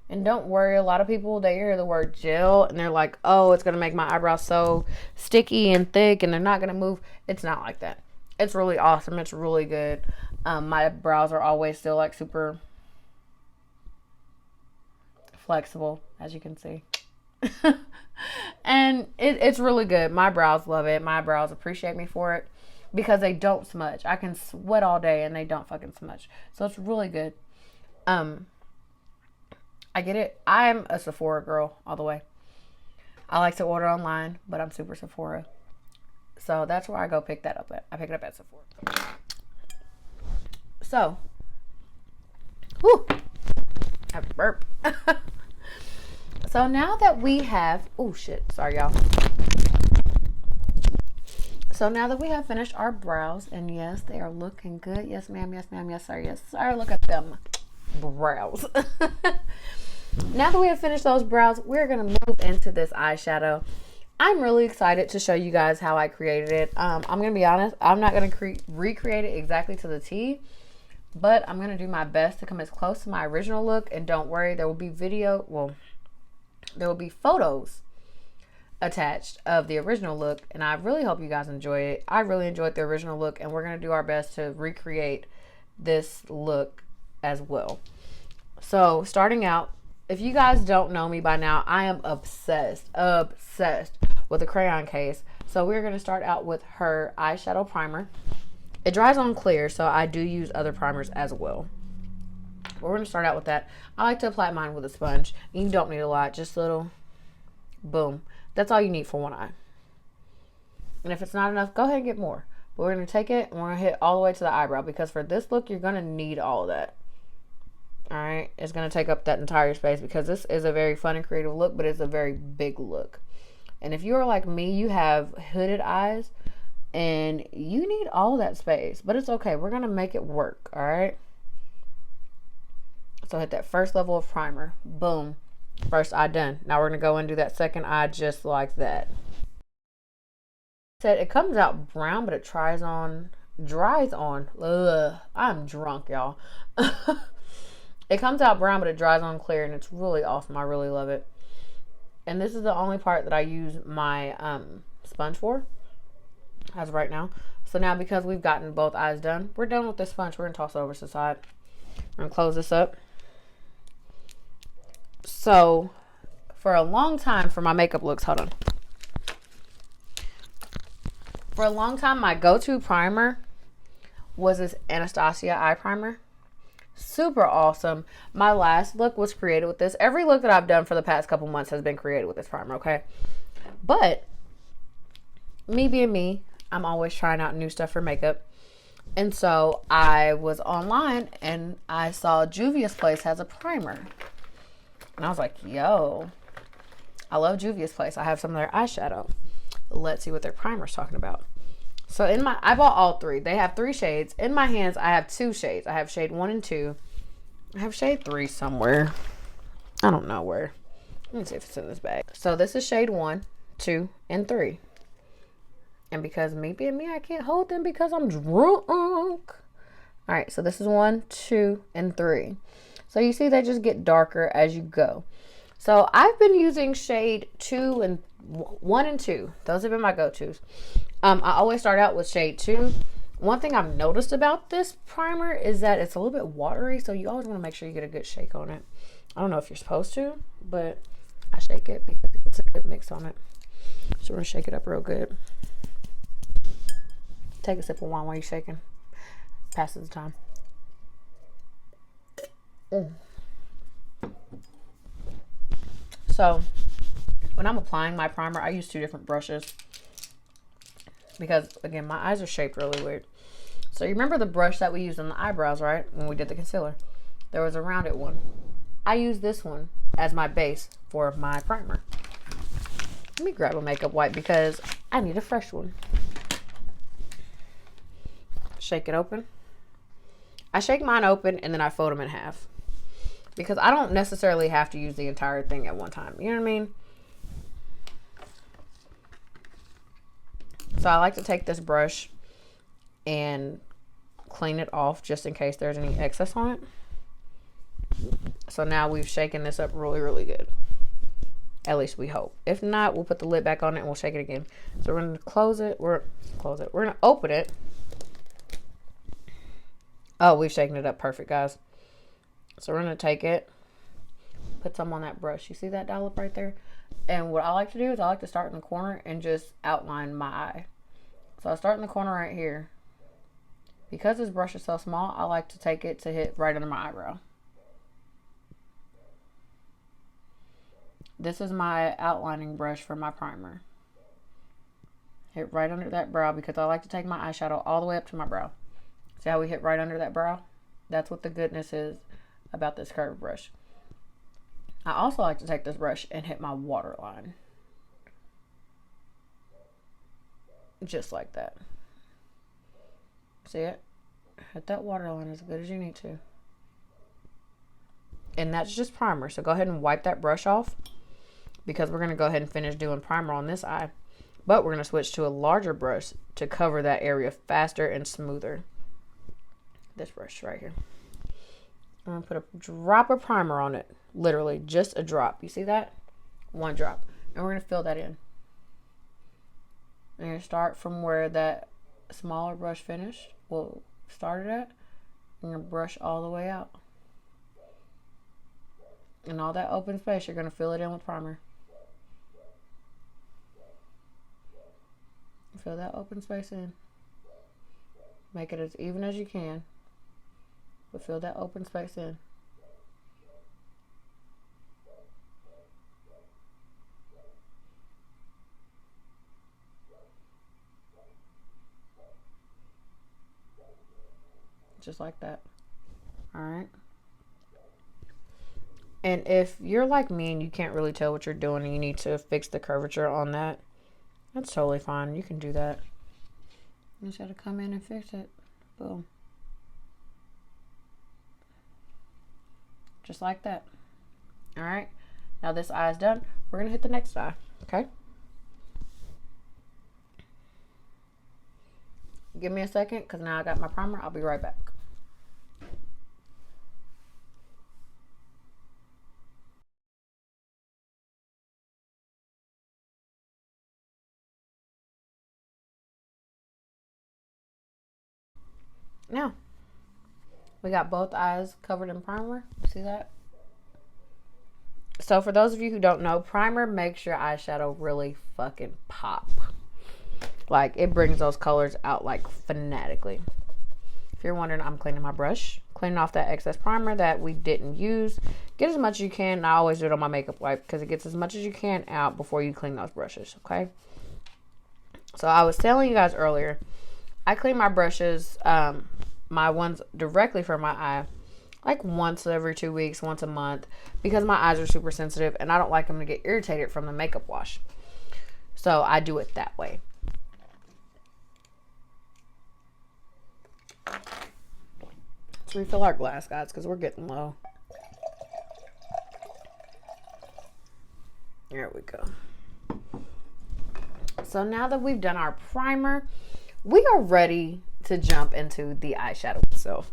And don't worry, a lot of people, they hear the word gel and they're like, oh, it's going to make my eyebrows so sticky and thick and they're not going to move. It's not like that. It's really awesome. It's really good. My brows are always still like super flexible, as you can see. And it's really good. My brows love it. My brows appreciate me for it because they don't smudge. I can sweat all day and they don't fucking smudge. So it's really good. I get it. I'm a Sephora girl all the way. I like to order online, but I'm super Sephora. So that's where I go pick that up at. I pick it up at Sephora. So, whew, I have to burp. So now that we have, oh shit, sorry y'all. So now that we have finished our brows, and yes, they are looking good. Yes, ma'am, yes, ma'am, yes, sir, yes, sir. Look at them brows. Now that we have finished those brows, we're going to move into this eyeshadow. I'm really excited to show you guys how I created it. I'm going to be honest, I'm not going to recreate it exactly to the T, but I'm going to do my best to come as close to my original look. And don't worry, there will be there will be photos attached of the original look, and I really hope you guys enjoy it. I really enjoyed the original look, and we're going to do our best to recreate this look as well. So starting out, if you guys don't know me by now, I am obsessed with a crayon case. So we're going to start out with her eyeshadow primer. It dries on clear, so I do use other primers as well. But we're going to start out with that. I like to apply mine with a sponge. You don't need a lot, just a little boom. That's all you need for one eye. And if it's not enough, go ahead and get more. But we're going to take it and we're going to hit all the way to the eyebrow, because for this look, you're going to need all of that. Alright, it's going to take up that entire space because this is a very fun and creative look, but it's a very big look. And if you are like me, you have hooded eyes and you need all that space, but it's okay. We're going to make it work, alright? So hit that first level of primer. Boom. First eye done. Now we're going to go and do that second eye just like that. It comes out brown, but it dries on. Ugh, I'm drunk, y'all. It comes out brown, but it dries on clear, and it's really awesome. I really love it. And this is the only part that I use my sponge for, as of right now. So now, because we've gotten both eyes done, we're done with this sponge. We're going to toss it over to the side. I'm going to close this up. So, for a long time, for my makeup looks, hold on. For a long time, my go-to primer was this Anastasia Eye Primer. Super awesome. My last look was created with this. Every look that I've done for the past couple months has been created with this primer, okay? But me being me, I'm always trying out new stuff for makeup. And so I was online and I saw Juvia's Place has a primer. And I was like, yo, I love Juvia's Place. I have some of their eyeshadow. Let's see what their primer's talking about. So I bought all three. They have 3 shades. In my hands, I have 2 shades. I have shade 1 and 2. I have shade 3 somewhere. I don't know where. Let me see if it's in this bag. So this is shade 1, 2, and 3. And because me being me, I can't hold them because I'm drunk. All right, so this is 1, 2, and 3. So you see they just get darker as you go. So I've been using shade 2 and 1 and 2. Those have been my go-tos. I always start out with shade 2. One thing I've noticed about this primer is that it's a little bit watery, so you always want to make sure you get a good shake on it. I don't know if you're supposed to, but I shake it because it gets a good mix on it. So we're going to shake it up real good. Take a sip of wine while you're shaking. Passes the time. So when I'm applying my primer, I use 2 different brushes because, again, my eyes are shaped really weird. So you remember the brush that we used on the eyebrows, right? When we did the concealer. There was a rounded one. I use this one as my base for my primer. Let me grab a makeup wipe because I need a fresh one. Shake it open. I shake mine open and then I fold them in half because I don't necessarily have to use the entire thing at one time. You know what I mean? So I like to take this brush and clean it off just in case there's any excess on it. So now we've shaken this up really, really good. At least we hope. If not, we'll put the lid back on it and we'll shake it again. So we're going to close it. We're going to open it. Oh, we've shaken it up perfect, guys. So we're going to take it, put some on that brush. You see that dollop right there? And what I like to do is I like to start in the corner and just outline my eye. So I start in the corner right here. Because this brush is so small, I like to take it to hit right under my eyebrow. This is my outlining brush for my primer. Hit right under that brow because I like to take my eyeshadow all the way up to my brow. See how we hit right under that brow? That's what the goodness is about this curved brush. I also like to take this brush and hit my waterline. Just like that. See it? Hit that waterline as good as you need to. And that's just primer. So go ahead and wipe that brush off because we're going to go ahead and finish doing primer on this eye. But we're going to switch to a larger brush to cover that area faster and smoother. This brush right here. I'm going to put a drop of primer on it. Literally just a drop. You see that? 1 drop. And we're going to fill that in. And you're going to start from where that smaller brush finished. We'll start it at. You're going to brush all the way out. And all that open space, you're going to fill it in with primer. Fill that open space in. Make it as even as you can. But fill that open space in. Just like that. Alright. And if you're like me and you can't really tell what you're doing and you need to fix the curvature on that, that's totally fine. You can do that. You just have to come in and fix it. Boom. Just like that. Alright. Now this eye is done. We're going to hit the next eye. Okay? Give me a second because now I got my primer. I'll be right back. Now, we got both eyes covered in primer. See that? So for those of you who don't know, primer makes your eyeshadow really fucking pop. Like, it brings those colors out like fanatically. If you're wondering, I'm cleaning my brush, cleaning off that excess primer that we didn't use. Get as much as you can, and I always do it on my makeup wipe because it gets as much as you can out before you clean those brushes, okay? So I was telling you guys earlier, I clean my brushes, my ones directly for my eye, like once every 2 weeks, once a month, because my eyes are super sensitive and I don't like them to get irritated from the makeup wash. So I do it that way. Let's refill our glass, guys, because we're getting low. we go. So now that we've done our primer, we are ready to jump into the eyeshadow itself.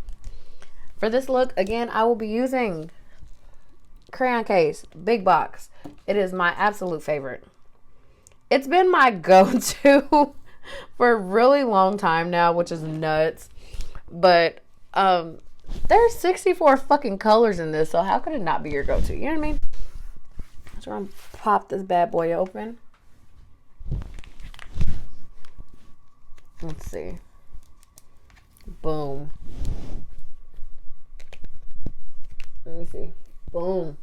For this look, again, I will be using crayon case, big box. It is my absolute favorite. It's been my go-to for a really long time now, which is nuts. But there's 64 fucking colors in this, so how could it not be your go-to? You know what I mean? So I'm gonna pop this bad boy open. Let's see. Boom. Let me see. Boom.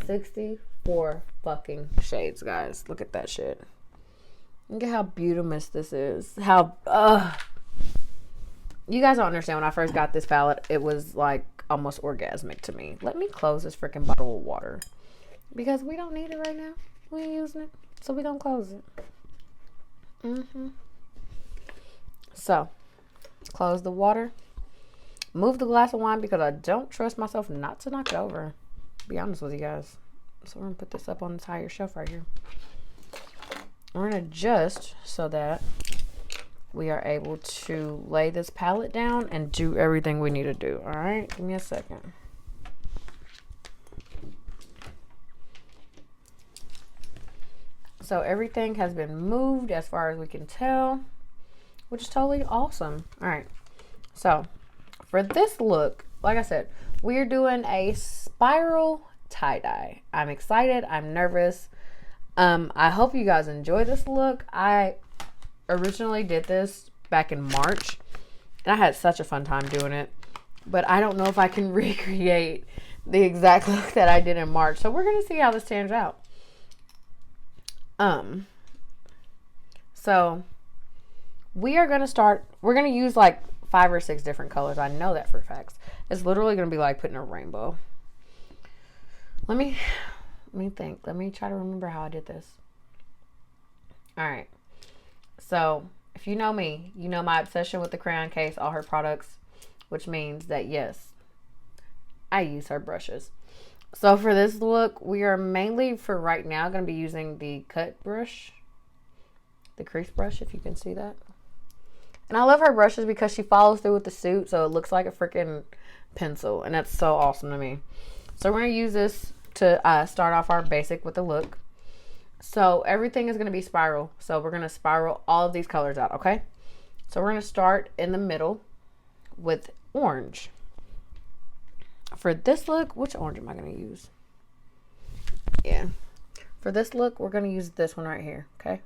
64 fucking shades, guys. Look at that shit. Look at how beautiful this is. How, you guys don't understand. When I first got this palette, it was like almost orgasmic to me. Let me close this freaking bottle of water because we don't need it right now. We ain't using it, so we gonna close it. So, close the water. Move the glass of wine because I don't trust myself not to knock it over. Be honest with you guys. So we're gonna put this up on this higher shelf right here. We're gonna adjust so that we are able to lay this palette down and do everything we need to do. All right, give me a second. So everything has been moved as far as we can tell, which is totally awesome. All right, so for this look, like I said, we're doing a spiral tie-dye. I'm excited. I'm nervous. I hope you guys enjoy this look. I originally did this back in March, and I had such a fun time doing it. But I don't know if I can recreate the exact look that I did in March. So we're going to see how this turns out. So we are going to start. We're going to use like 5 or 6 different colors. I know that for a fact. It's literally going to be like putting a rainbow. Let me think. Let me try to remember how I did this. All right. So if you know me, you know my obsession with the crayon case, all her products, which means that yes, I use her brushes. So for this look, we are mainly for right now going to be using the cut brush, the crease brush, if you can see that. And I love her brushes because she follows through with the suit, so it looks like a freaking pencil, and that's so awesome to me. So we're going to use this to start off our basic with the look. So everything is going to be spiral. So we're going to spiral all of these colors out, okay? So we're going to start in the middle with orange. For this look, which orange am I going to use? Yeah. For this look, we're going to use this one right here, okay?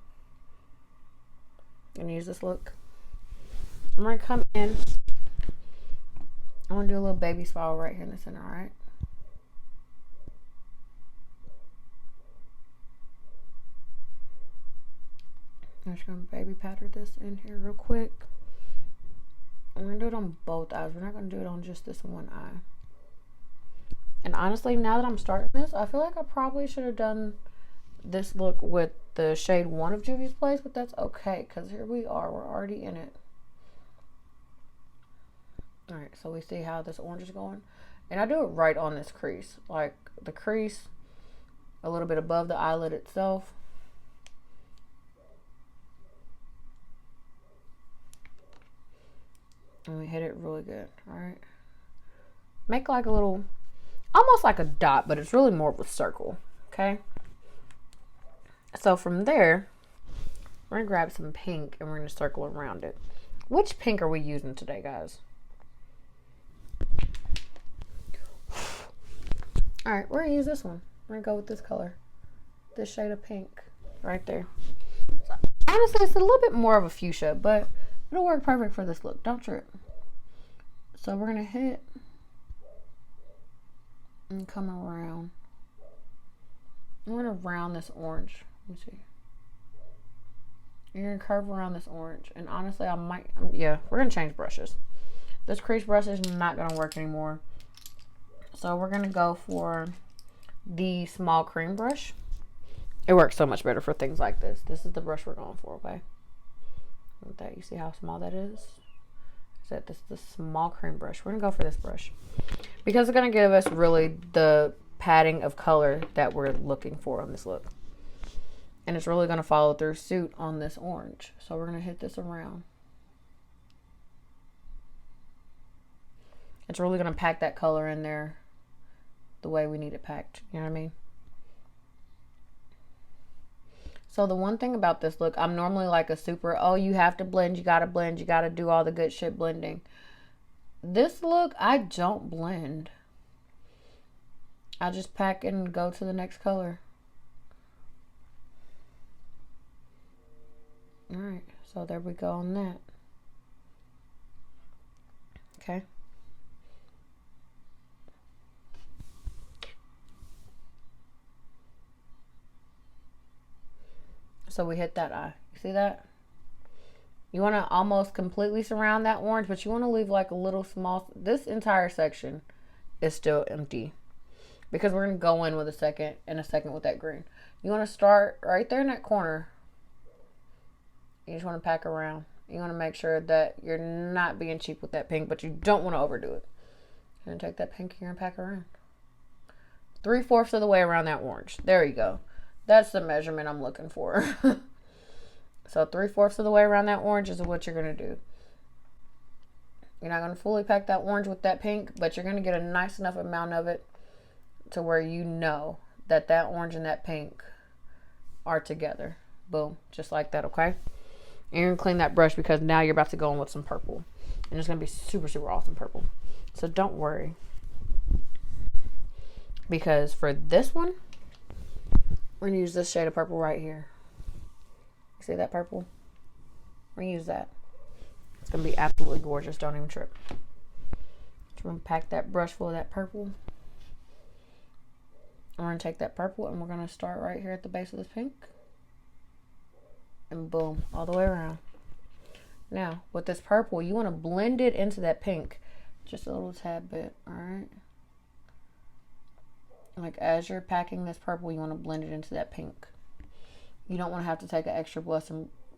I'm going to use this look. I'm going to come in. I'm going to do a little baby spiral right here in the center, all right? I'm just going to baby powder this in here real quick. I'm going to do it on both eyes. We're not going to do it on just this one eye. And honestly, now that I'm starting this, I feel like I probably should have done this look with the shade 1 of Juvia's Place, but that's okay because here we are. We're already in it. Alright, so we see how this orange is going. And I do it right on this crease. Like the crease a little bit above the eyelid itself. And we hit it really good. Alright. Make like a little, almost like a dot, but it's really more of a circle. Okay. So from there, we're going to grab some pink and we're going to circle around it. Which pink are we using today, guys? Alright, we're going to use this one. We're going to go with this color. This shade of pink right there. So, honestly, it's a little bit more of a fuchsia, but it'll work perfect for this look. Don't trip. So we're going to hit and come around. I'm going to round this orange. Let me see. You're going to curve around this orange. And honestly, yeah, we're going to change brushes. This crease brush is not going to work anymore. So we're going to go for the small cream brush. It works so much better for things like this. This is the brush we're going for, okay? With that, you see how small that is? So this is the small cream brush. We're going to go for this brush. Because it's going to give us really the padding of color that we're looking for on this look. And it's really going to follow through suit on this orange. So we're going to hit this around. It's really going to pack that color in there the way we need it packed. You know what I mean? So the one thing about this look, I'm normally like a super, oh, you have to blend, you got to do all the good shit blending. This look, I don't blend. I just pack and go to the next color. All right, so there we go on that. Okay. So we hit that eye. You see that? You want to almost completely surround that orange, but you want to leave like a little small. This entire section is still empty because we're going to go in with a second with that green. You want to start right there in that corner. You just want to pack around. You want to make sure that you're not being cheap with that pink, but you don't want to overdo it. You're going to take that pink here and pack around. 3/4 of the way around that orange. There you go. That's the measurement I'm looking for. So 3/4 of the way around that orange is what you're going to do. You're not going to fully pack that orange with that pink, but you're going to get a nice enough amount of it to where you know that that orange and that pink are together. Boom. Just like that, okay? And you're going to clean that brush because now you're about to go in with some purple. And it's going to be super, super awesome purple. So don't worry. Because for this one, we're going to use this shade of purple right here. You see that purple? We're going to use that. It's going to be absolutely gorgeous. Don't even trip. So we're going to pack that brush full of that purple. We're going to take that purple and we're going to start right here at the base of this pink. And boom, all the way around. Now, with this purple, you want to blend it into that pink. Just a little tad bit, all right? Like as you're packing this purple, you want to blend it into that pink. You don't want to have to take an extra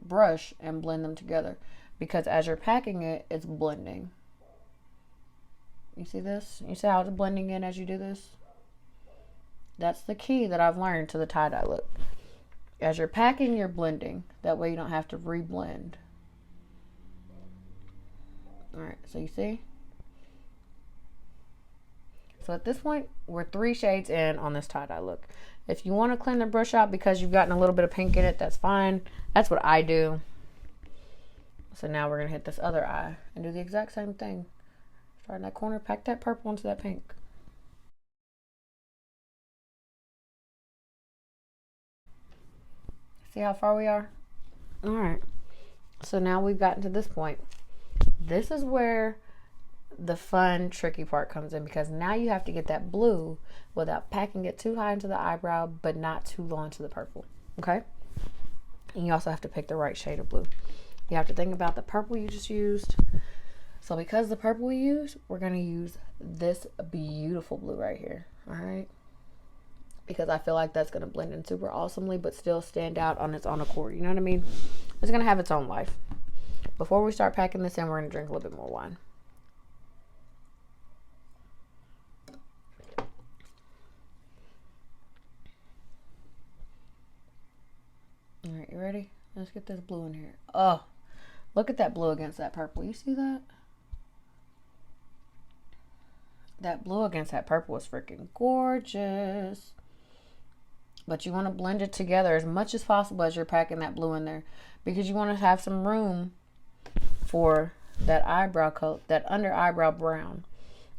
brush and blend them together because as you're packing it, it's blending. You see this? You see how it's blending in as you do this? That's the key that I've learned to the tie-dye look. As you're packing, you're blending. That way you don't have to re-blend. All right, so you see? So at this point, we're 3 shades in on this tie-dye look. If you want to clean the brush out because you've gotten a little bit of pink in it, that's fine. That's what I do. So now we're going to hit this other eye and do the exact same thing. Start in that corner, pack that purple into that pink. See how far we are? All right. So now we've gotten to this point. This is where the fun, tricky part comes in because now you have to get that blue without packing it too high into the eyebrow, but not too low into the purple. Okay? And you also have to pick the right shade of blue. You have to think about the purple you just used. So because the purple we used, we're going to use this beautiful blue right here. All right? Because I feel like that's going to blend in super awesomely, but still stand out on its own accord. You know what I mean? It's going to have its own life. Before we start packing this in, we're going to drink a little bit more wine. All right, you ready? Let's get this blue in here. Oh, look at that blue against that purple. You see that? That blue against that purple is freaking gorgeous. But you want to blend it together as much as possible as you're packing that blue in there, because you want to have some room for that eyebrow coat, that under eyebrow brown.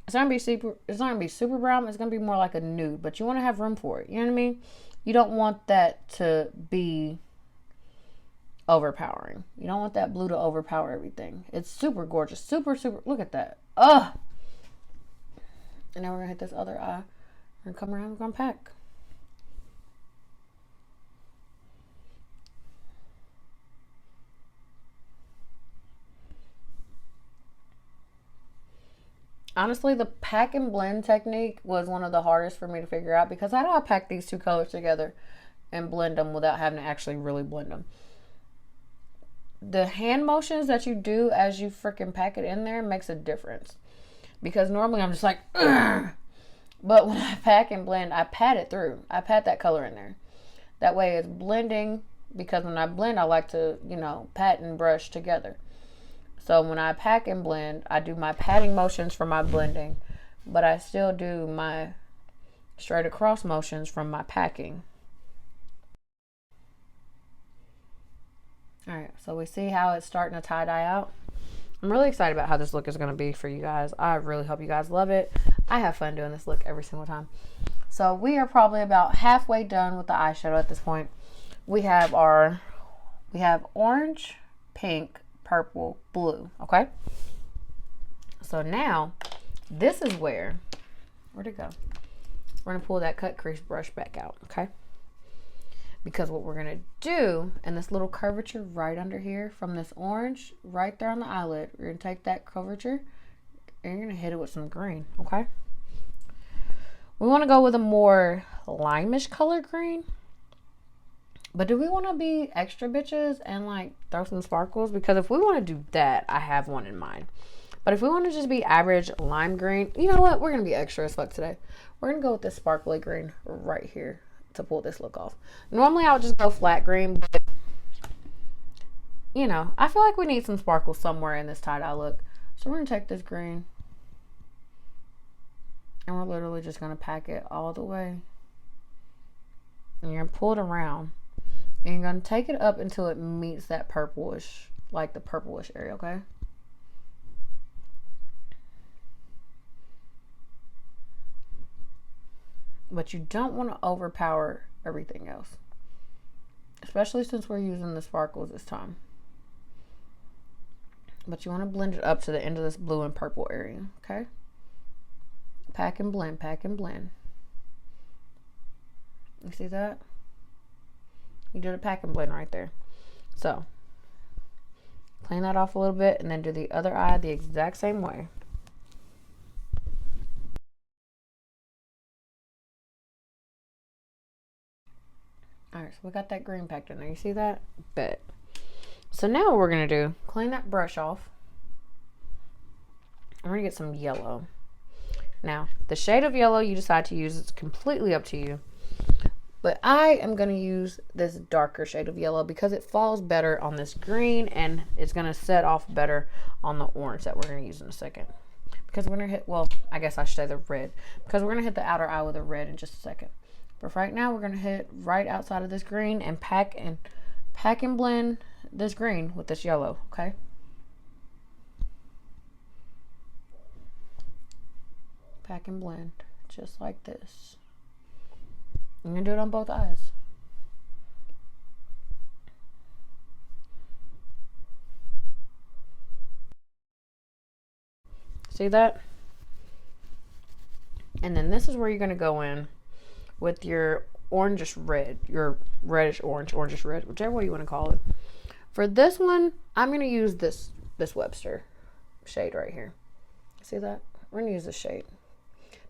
It's not gonna be super brown. It's gonna be more like a nude, but you want to have room for it. You know what I mean? You don't want that to be overpowering. You don't want that blue to overpower everything. It's super gorgeous. Super, super. Look at that. Ugh. And now we're gonna hit this other eye. We're gonna come around. We're gonna pack. Honestly, the pack and blend technique was one of the hardest for me to figure out because how do I pack these two colors together and blend them without having to actually really blend them? The hand motions that you do as you freaking pack it in there makes a difference. Because normally I'm just like, ugh. But when I pack and blend, I pat it through. I pat that color in there. That way it's blending, because when I blend, I like to, pat and brush together. So when I pack and blend, I do my patting motions for my blending, but I still do my straight across motions from my packing. All right, so we see how it's starting to tie-dye out. I'm really excited about how this look is going to be for you guys. I really hope you guys love it. I have fun doing this look every single time. So we are probably about halfway done with the eyeshadow at this point. We have orange, pink, purple, blue, okay? So now, this is where'd it go? We're gonna pull that cut crease brush back out, okay? Because what we're gonna do, and this little curvature right under here from this orange, right there on the eyelid, we're gonna take that curvature and you're gonna hit it with some green, okay? We wanna go with a more limeish color green. But do we want to be extra bitches and like throw some sparkles? Because if we want to do that, I have one in mind. But if we want to just be average lime green, you know what? We're going to be extra as fuck today. We're going to go with this sparkly green right here to pull this look off. Normally I would just go flat green, but I feel like we need some sparkles somewhere in this tie-dye look. So we're going to take this green and we're literally just going to pack it all the way. And you're going to pull it around. And you're going to take it up until it meets that purplish, like the purplish area, okay? But you don't want to overpower everything else. Especially since we're using the sparkles this time. But you want to blend it up to the end of this blue and purple area, okay? Pack and blend, pack and blend. You see that? You did a pack and blend right there. So clean that off a little bit and then do the other eye the exact same way. All right, so we got that green packed in there. You see that? Bet. So now what we're gonna do, clean that brush off. I'm gonna get some yellow. Now, the shade of yellow you decide to use is completely up to you. But I am going to use this darker shade of yellow because it falls better on this green and it's going to set off better on the orange that we're going to use in a second. Because we're going to hit, well, I guess I should say the red. Because we're going to hit the outer eye with a red in just a second. But right now we're going to hit right outside of this green and pack and blend this green with this yellow, okay? Pack and blend just like this. I'm going to do it on both eyes. See that? And then this is where you're going to go in with your orangish red, your reddish orange, orangish red, whichever way you want to call it. For this one, I'm going to use this Webster shade right here. See that? We're going to use this shade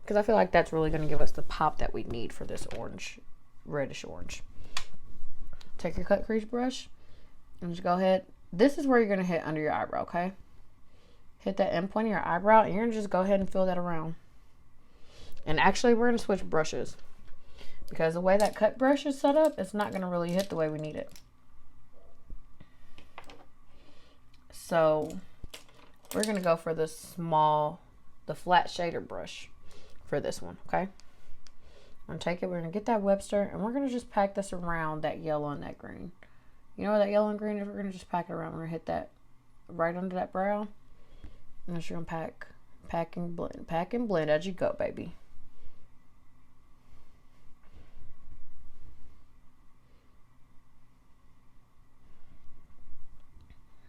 because I feel like that's really going to give us the pop that we need for this orange, reddish orange. Take your cut crease brush and just go ahead. This is where you're going to hit under your eyebrow, okay? Hit that end point of your eyebrow and you're going to just go ahead and fill that around. And actually, we're going to switch brushes because the way that cut brush is set up, it's not going to really hit the way we need it. So we're going to go for the flat shader brush for this one, okay? I'm going to take it, we're going to get that Webster, and we're going to just pack this around that yellow and that green. You know where that yellow and green is? We're going to just pack it around. We're going to hit that right under that brow. And just going to pack and blend as you go, baby.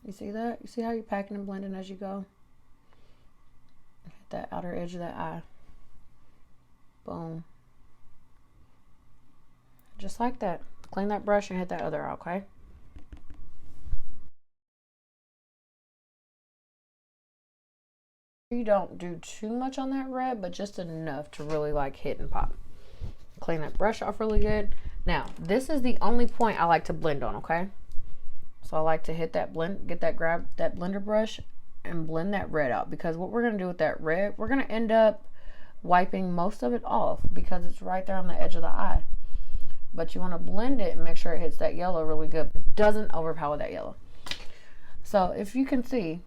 You see that? You see how you're packing and blending as you go? Hit that outer edge of that eye. Boom. Just like that. Clean that brush and hit that other eye, okay? You don't do too much on that red, but just enough to really like hit and pop. Clean that brush off really good. Now, this is the only point I like to blend on, okay? So I like to hit that grab that blender brush and blend that red out, because what we're going to do with that red, we're going to end up wiping most of it off because it's right there on the edge of the eye. but you want to blend it and make sure it hits that yellow really good, but doesn't overpower that yellow. So if you can see,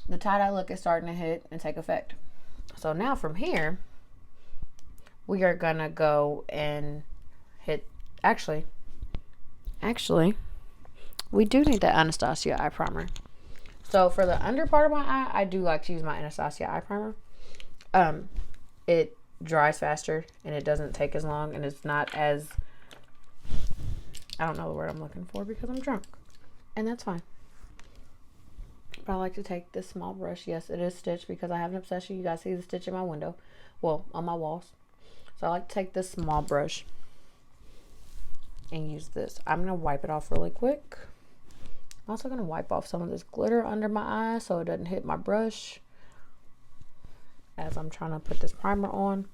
the tie-dye look is starting to hit and take effect. So now from here, we are gonna go and hit, actually, we do need that Anastasia Eye Primer. So for the under part of my eye, I do like to use my Anastasia Eye Primer. It dries faster and it doesn't take as long, and it's not as, I don't know the word I'm looking for because I'm drunk, and that's fine. But I like to take this small brush. Yes, it is stitched because I have an obsession. You guys see the stitch in my window, well, on my walls. So I like to take this small brush and use this. I'm gonna wipe it off really quick. I'm also gonna wipe off some of this glitter under my eye so it doesn't hit my brush as I'm trying to put this primer on.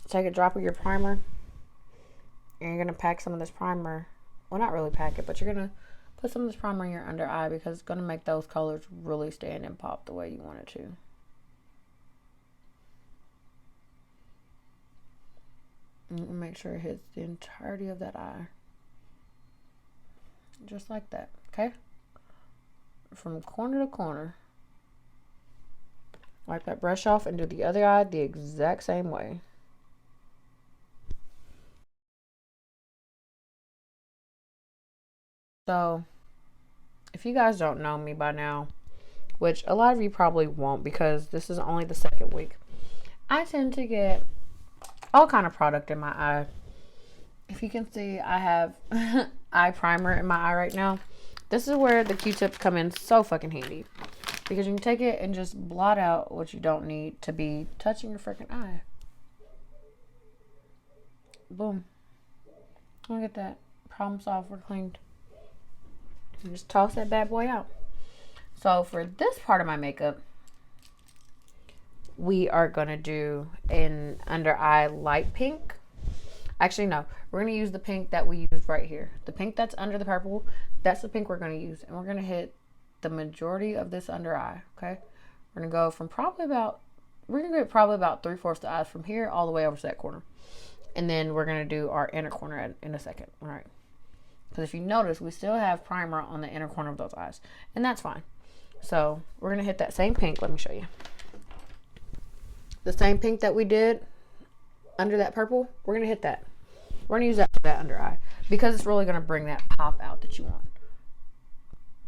Take a drop of your primer and you're gonna pack some of this primer, well, not really pack it, but you're gonna put some of this primer in your under eye because it's gonna make those colors really stand and pop the way you want it to. And make sure it hits the entirety of that eye. Just like that, okay? From corner to corner. Wipe that brush off and do the other eye the exact same way. So, if you guys don't know me by now, which a lot of you probably won't because this is only the second week, I tend to get all kind of product in my eye. If you can see, I have eye primer in my eye right now. This is where the Q-tips come in so fucking handy, because you can take it and just blot out what you don't need to be touching your freaking eye. Boom. Look at that. Problem solved. We're cleaned. And just toss that bad boy out. So for this part of my makeup, we are going to do an under eye light pink. Actually, no. We're going to use the pink that we used right here. The pink that's under the purple, that's the pink we're going to use. And we're going to hit the majority of this under eye, okay? We're going to go from probably about 3/4 the eyes from here all the way over to that corner. And then we're going to do our inner corner in a second, all right? Because if you notice, we still have primer on the inner corner of those eyes. And that's fine. So we're going to hit that same pink. Let me show you. The same pink that we did under that purple, we're going to hit that. We're going to use that for that under eye because it's really going to bring that pop out that you want.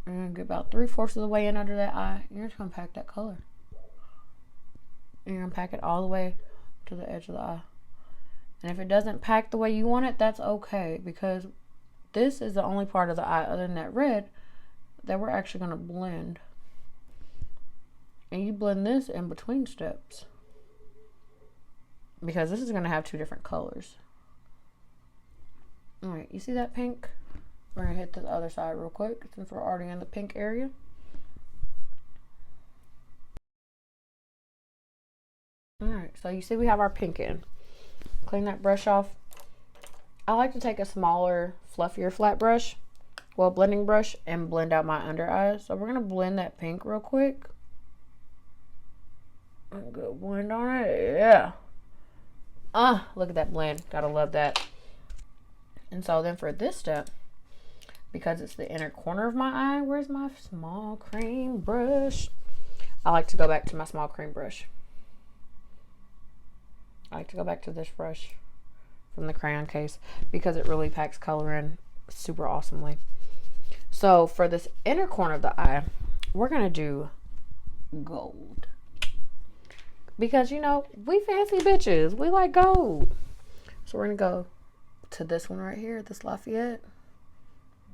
You're going to get about 3/4 of the way in under that eye. You're just going to pack that color. And you're going to pack it all the way to the edge of the eye. And if it doesn't pack the way you want it, that's okay, because this is the only part of the eye other than that red that we're actually going to blend. And you blend this in between steps, because this is going to have two different colors. Alright, you see that pink? We're going to hit the other side real quick since we're already in the pink area. Alright, so you see we have our pink in. Clean that brush off. I like to take a smaller, fluffier flat brush, well, blending brush, and blend out my under eyes. So we're going to blend that pink real quick. Good blend on it, yeah. Look at that blend. Gotta love that. And so then for this step, because it's the inner corner of my eye, where's my small cream brush? I like to go back to my small cream brush. I like to go back to this brush from the crayon case because it really packs color in super awesomely. So for this inner corner of the eye, we're gonna do gold. Because, you know, we fancy bitches. We like gold. So we're going to go to this one right here, this Lafayette.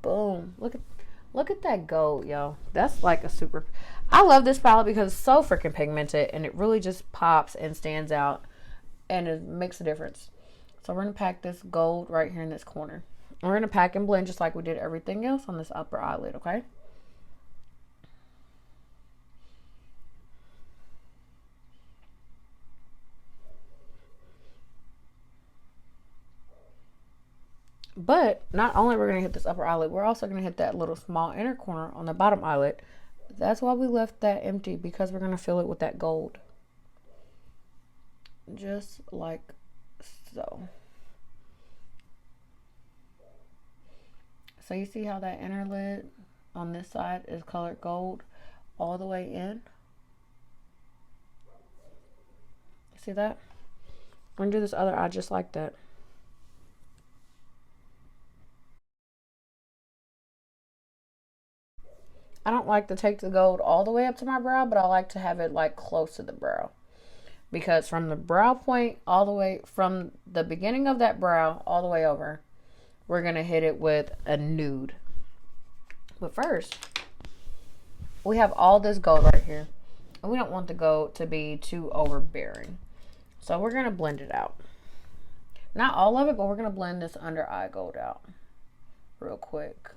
Boom. Look at that gold, yo. That's like a super... I love this palette because it's so freaking pigmented, and it really just pops and stands out, and it makes a difference. So we're going to pack this gold right here in this corner. We're going to pack and blend just like we did everything else on this upper eyelid, okay? But not only we're going to hit this upper eyelid, we're also going to hit that little small inner corner on the bottom eyelid. That's why we left that empty, because we're going to fill it with that gold. Just like so. So you see how that inner lid on this side is colored gold all the way in? See that? I'm gonna do this other eye just like that. I don't like to take the gold all the way up to my brow, but I like to have it like close to the brow. Because from the brow point all the way, from the beginning of that brow all the way over, we're going to hit it with a nude. But first, we have all this gold right here. And we don't want the gold to be too overbearing. So we're going to blend it out. Not all of it, but we're going to blend this under eye gold out real quick.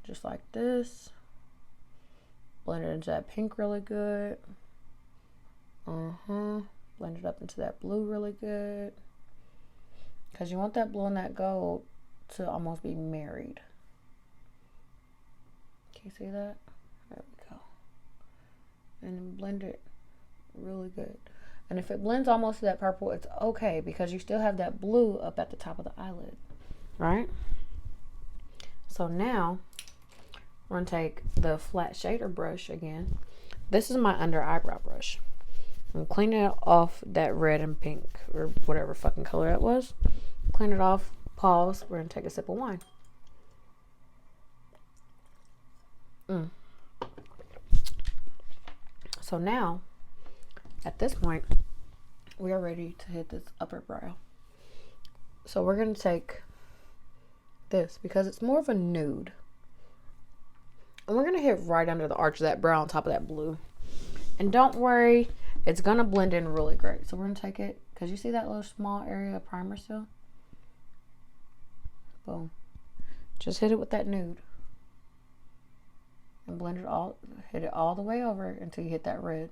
Just like this. Blend it into that pink really good. Blend it up into that blue really good. Because you want that blue and that gold to almost be married. Can you see that? There we go. And then blend it really good. And if it blends almost to that purple, it's okay because you still have that blue up at the top of the eyelid. Right? So now, we're going to take the flat shader brush again. This is my under eyebrow brush. I'm cleaning it off that red and pink or whatever fucking color that was. Clean it off, pause. We're going to take a sip of wine. So now, at this point, we are ready to hit this upper brow. So we're going to take this because it's more of a nude. And we're going to hit right under the arch of that brow on top of that blue. And don't worry, it's going to blend in really great. So we're going to take it, because you see that little small area of primer still? Boom. Just hit it with that nude. And blend it all, hit it all the way over until you hit that red.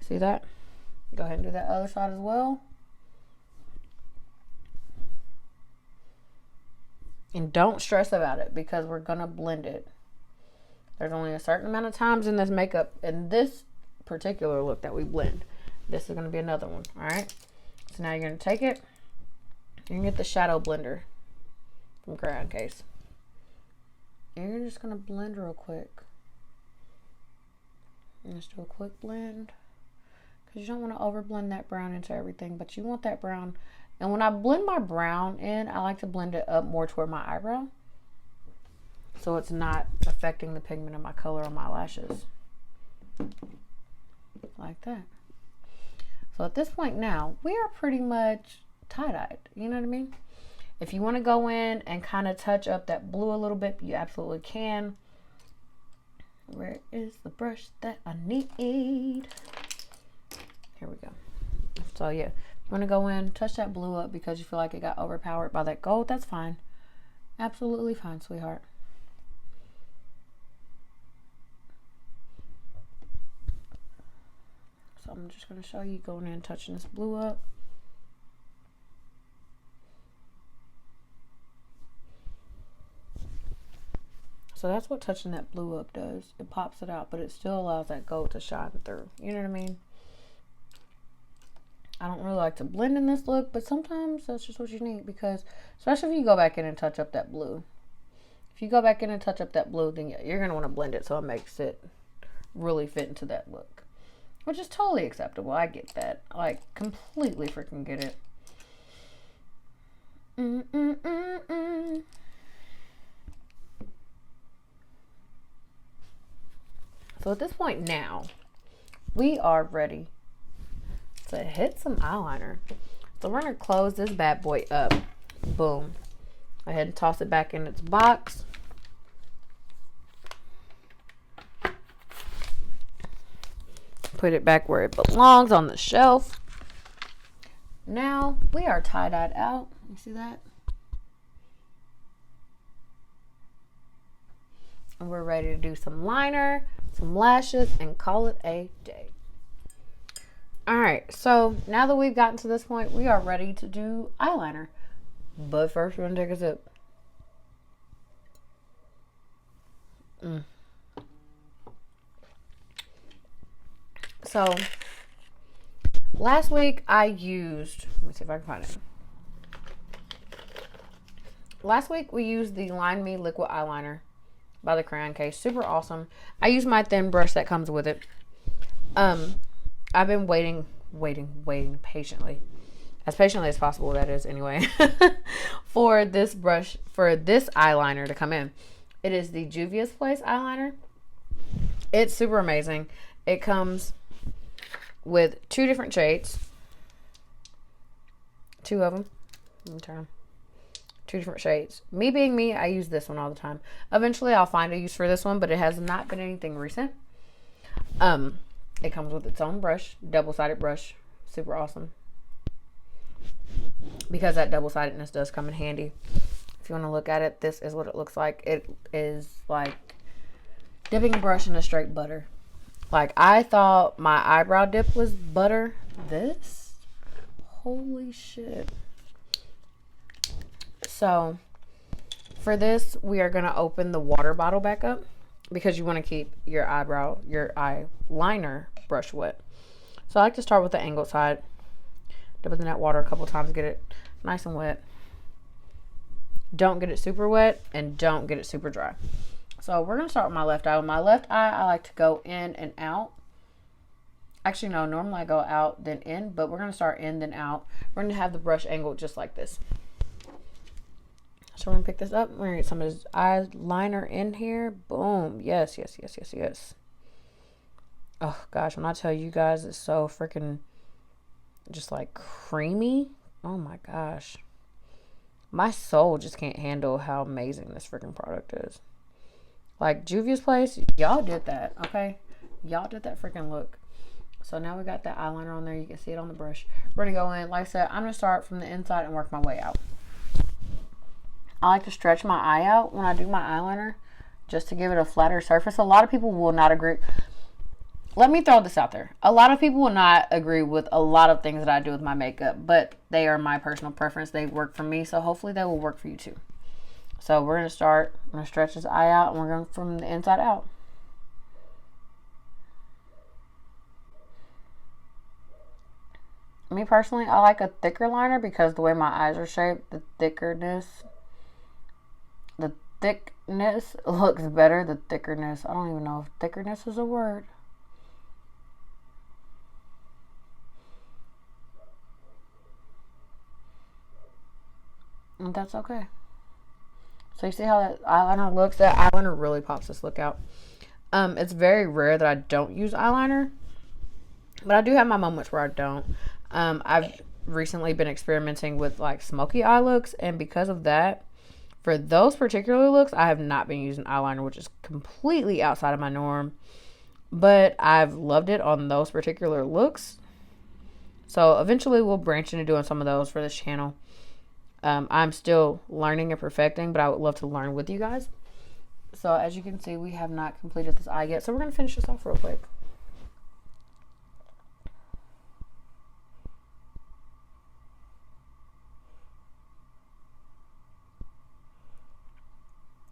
See that? Go ahead and do that other side as well. And don't stress about it because we're going to blend it. There's only a certain amount of times in this makeup, in this particular look, that we blend. This is going to be another one. All right. So now you're going to take it. You're going to get the shadow blender from Crayon Case. And you're just going to blend real quick. And just do a quick blend. Because you don't want to overblend that brown into everything. But you want that brown. And when I blend my brown in, I like to blend it up more toward my eyebrow. So it's not affecting the pigment of my color on my lashes. Like that. So at this point now, we are pretty much tie-dyed. You know what I mean? If you want to go in and kind of touch up that blue a little bit, you absolutely can. Where is the brush that I need? Here we go. So yeah, you want to go in, touch that blue up because you feel like it got overpowered by that gold. That's fine. Absolutely fine, sweetheart. So I'm just going to show you going in and touching this blue up. So that's what touching that blue up does. It pops it out, but it still allows that gold to shine through. You know what I mean? I don't really like to blend in this look, but sometimes that's just what you need because, especially if you go back in and touch up that blue. If you go back in and touch up that blue, then you're going to want to blend it so it makes it really fit into that look. Which is totally acceptable. I get that. I like completely freaking get it. So at this point now, we are ready to hit some eyeliner. So we're going to close this bad boy up. Boom. Go ahead and toss it back in its box. Put it back where it belongs on the shelf. Now we are tie-dyed out. You see that? And we're ready to do some liner, some lashes, and call it a day. All right, so now that we've gotten to this point, we are ready to do eyeliner. But first, we're gonna take a sip. So last week I used, let me see if I can find it. Last week we used the Line Me liquid eyeliner by the Crayon Case. Super awesome. I use my thin brush that comes with it. I've been waiting patiently as possible, that is, anyway, for this brush, for this eyeliner to come in. It is the Juvia's Place eyeliner. It's super amazing. It comes with 2 different shades. 2 of them. Let me turn them. 2 different shades. Me being me, I use this one all the time. Eventually, I'll find a use for this one, but it has not been anything recent. It comes with its own brush, double-sided brush. Super awesome. Because that double-sidedness does come in handy. If you want to look at it, this is what it looks like. It is like dipping a brush in a straight butter. Like, I thought my eyebrow dip was butter. This? Holy shit. So, for this, we are going to open the water bottle back up because you want to keep your eyeliner brush wet. So, I like to start with the angled side. Dip it in that water a couple times, get it nice and wet. Don't get it super wet and don't get it super dry. So, we're going to start with my left eye. With my left eye, I like to go in and out. Actually, no, normally I go out, then in, but we're going to start in, then out. We're going to have the brush angled just like this. So we're going to pick this up. We're going to get some of this eyeliner in here. Boom. Yes, yes, yes, yes, yes. Oh, gosh. When I tell you guys, it's so freaking just like creamy. Oh, my gosh. My soul just can't handle how amazing this freaking product is. Like, Juvia's Place, y'all did that, okay? Y'all did that freaking look. So now we got that eyeliner on there. You can see it on the brush. We're going to go in. Like I said, I'm going to start from the inside and work my way out. I like to stretch my eye out when I do my eyeliner just to give it a flatter surface. A lot of people will not agree. Let me throw this out there. A lot of people will not agree with a lot of things that I do with my makeup, but they are my personal preference. They work for me, so hopefully they will work for you too. So we're going to start. I'm going to stretch this eye out, and we're going from the inside out. Me personally, I like a thicker liner because the way my eyes are shaped, the thickness looks better. The thickness, I don't even know if thickness is a word. And that's okay. So you see how that eyeliner looks? That eyeliner really pops this look out. It's very rare that I don't use eyeliner, but I do have my moments where I don't. I've recently been experimenting with like smoky eye looks, and because of that, for those particular looks, I have not been using eyeliner, which is completely outside of my norm, but I've loved it on those particular looks. So eventually we'll branch into doing some of those for this channel. I'm still learning and perfecting, but I would love to learn with you guys. So as you can see, we have not completed this eye yet, so we're going to finish this off real quick.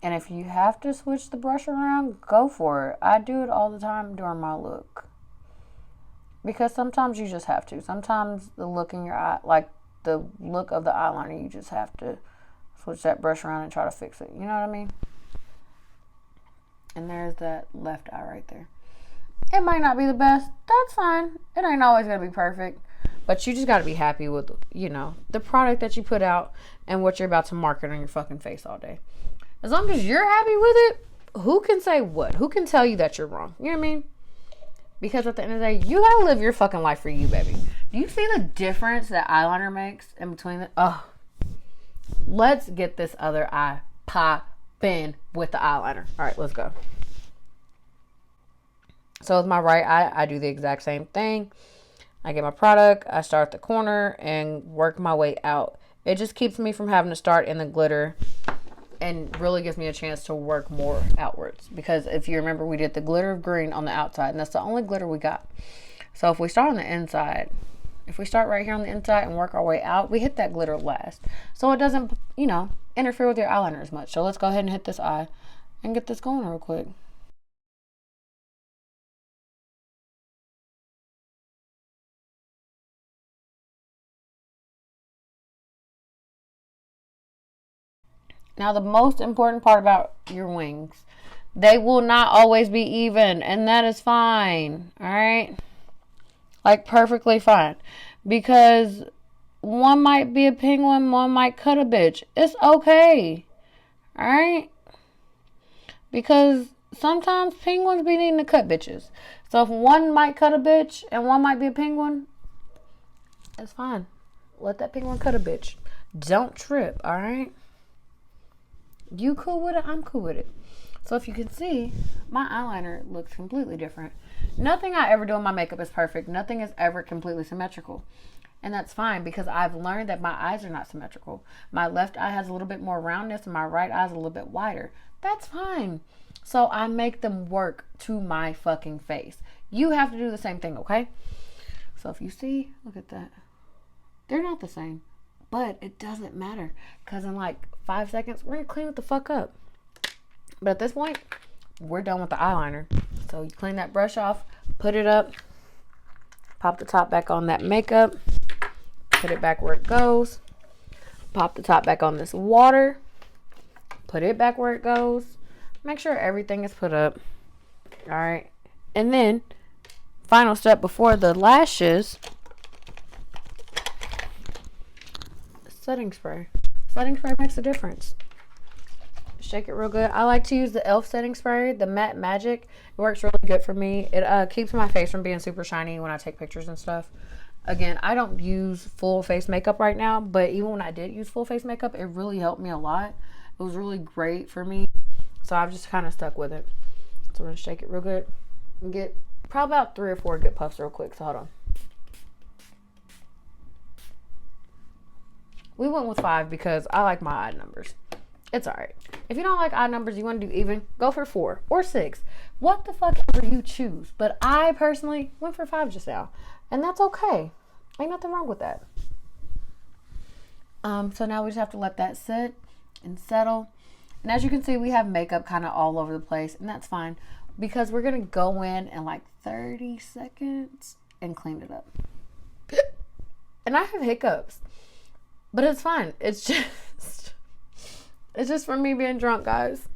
And if you have to switch the brush around, go for it. I do it all the time during my look. Because sometimes you just have to. Sometimes the look in your eye, like the look of the eyeliner, you just have to switch that brush around and try to fix it. You know what I mean? And there's that left eye right there. It might not be the best. That's fine. It ain't always going to be perfect. But you just got to be happy with, you know, the product that you put out and what you're about to market on your fucking face all day. As long as you're happy with it, who can say what? Who can tell you that you're wrong? You know what I mean? Because at the end of the day, you gotta live your fucking life for you, baby. Do you see the difference that eyeliner makes in between the... Oh. Let's get this other eye popping with the eyeliner. Alright, let's go. So with my right eye, I do the exact same thing. I get my product, I start at the corner, and work my way out. It just keeps me from having to start in the glitter and really gives me a chance to work more outwards. Because if you remember, we did the glitter of green on the outside, and that's the only glitter we got. So if we start on the inside, if we start right here on the inside and work our way out, we hit that glitter last. So it doesn't, you know, interfere with your eyeliner as much. So let's go ahead and hit this eye and get this going real quick. Now, the most important part about your wings, they will not always be even, and that is fine, all right? Like, perfectly fine. Because one might be a penguin, one might cut a bitch. It's okay, all right? Because sometimes penguins be needing to cut bitches. So if one might cut a bitch and one might be a penguin, it's fine. Let that penguin cut a bitch. Don't trip, all right? You cool with it? I'm cool with it. So if you can see, my eyeliner looks completely different. Nothing I ever do in my makeup is perfect. Nothing is ever completely symmetrical. And that's fine because I've learned that my eyes are not symmetrical. My left eye has a little bit more roundness and my right eye is a little bit wider. That's fine. So I make them work to my fucking face. You have to do the same thing, okay? So if you see, look at that. They're not the same. But it doesn't matter. Because in like 5 seconds, we're going to clean it the fuck up. But at this point, we're done with the eyeliner. So you clean that brush off, put it up, pop the top back on that makeup, put it back where it goes, pop the top back on this water, put it back where it goes, make sure everything is put up. All right. And then, final step before the lashes, setting spray. Setting spray makes a difference. Shake it real good. I like to use the e.l.f. setting spray, the Matte Magic. It works really good for me. It keeps my face from being super shiny when I take pictures and stuff. Again, I don't use full face makeup right now, but even when I did use full face makeup, it really helped me a lot. It was really great for me. So I've just kind of stuck with it. So we're going to shake it real good and get probably about 3 or 4 good puffs real quick. So hold on. We went with 5 because I like my odd numbers. It's alright. If you don't like odd numbers, you want to do even, go for 4 or 6. What the fuck ever you choose. But I personally went for 5 just now. And that's okay. Ain't nothing wrong with that. So now we just have to let that sit and settle. And as you can see, we have makeup kind of all over the place. And that's fine. Because we're going to go in like 30 seconds and clean it up. And I have hiccups. But it's fine. It's just for me being drunk, guys.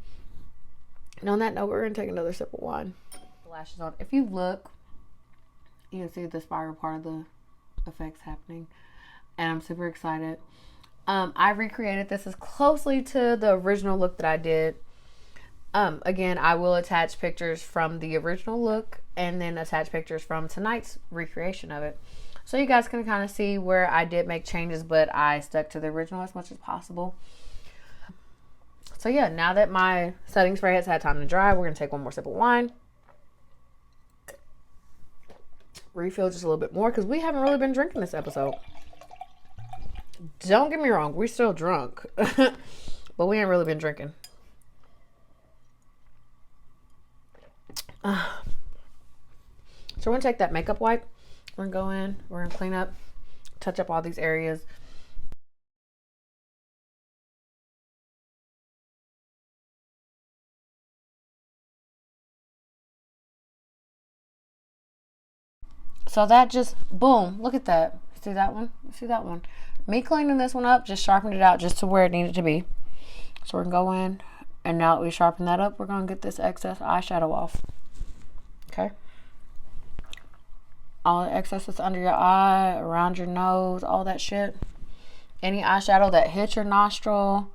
And on that note, we're going to take another sip of wine. Lashes on. If you look, you can see the spiral part of the effects happening. And I'm super excited. I recreated this as closely to the original look that I did. Again, I will attach pictures from the original look and then attach pictures from tonight's recreation of it. So you guys can kind of see where I did make changes, but I stuck to the original as much as possible. So yeah, now that my setting spray has had time to dry, we're going to take one more sip of wine. Refill just a little bit more because we haven't really been drinking this episode. Don't get me wrong, we're still drunk. But we ain't really been drinking. So we're going to take that makeup wipe. We're going to go in. We're going to clean up. Touch up all these areas. So that just, boom, look at that. See that one? See that one? Me cleaning this one up just sharpened it out just to where it needed to be. So we're going to go in, and now that we sharpen that up, we're going to get this excess eyeshadow off. Okay? All the excess that's under your eye, around your nose, all that shit. Any eyeshadow that hits your nostril,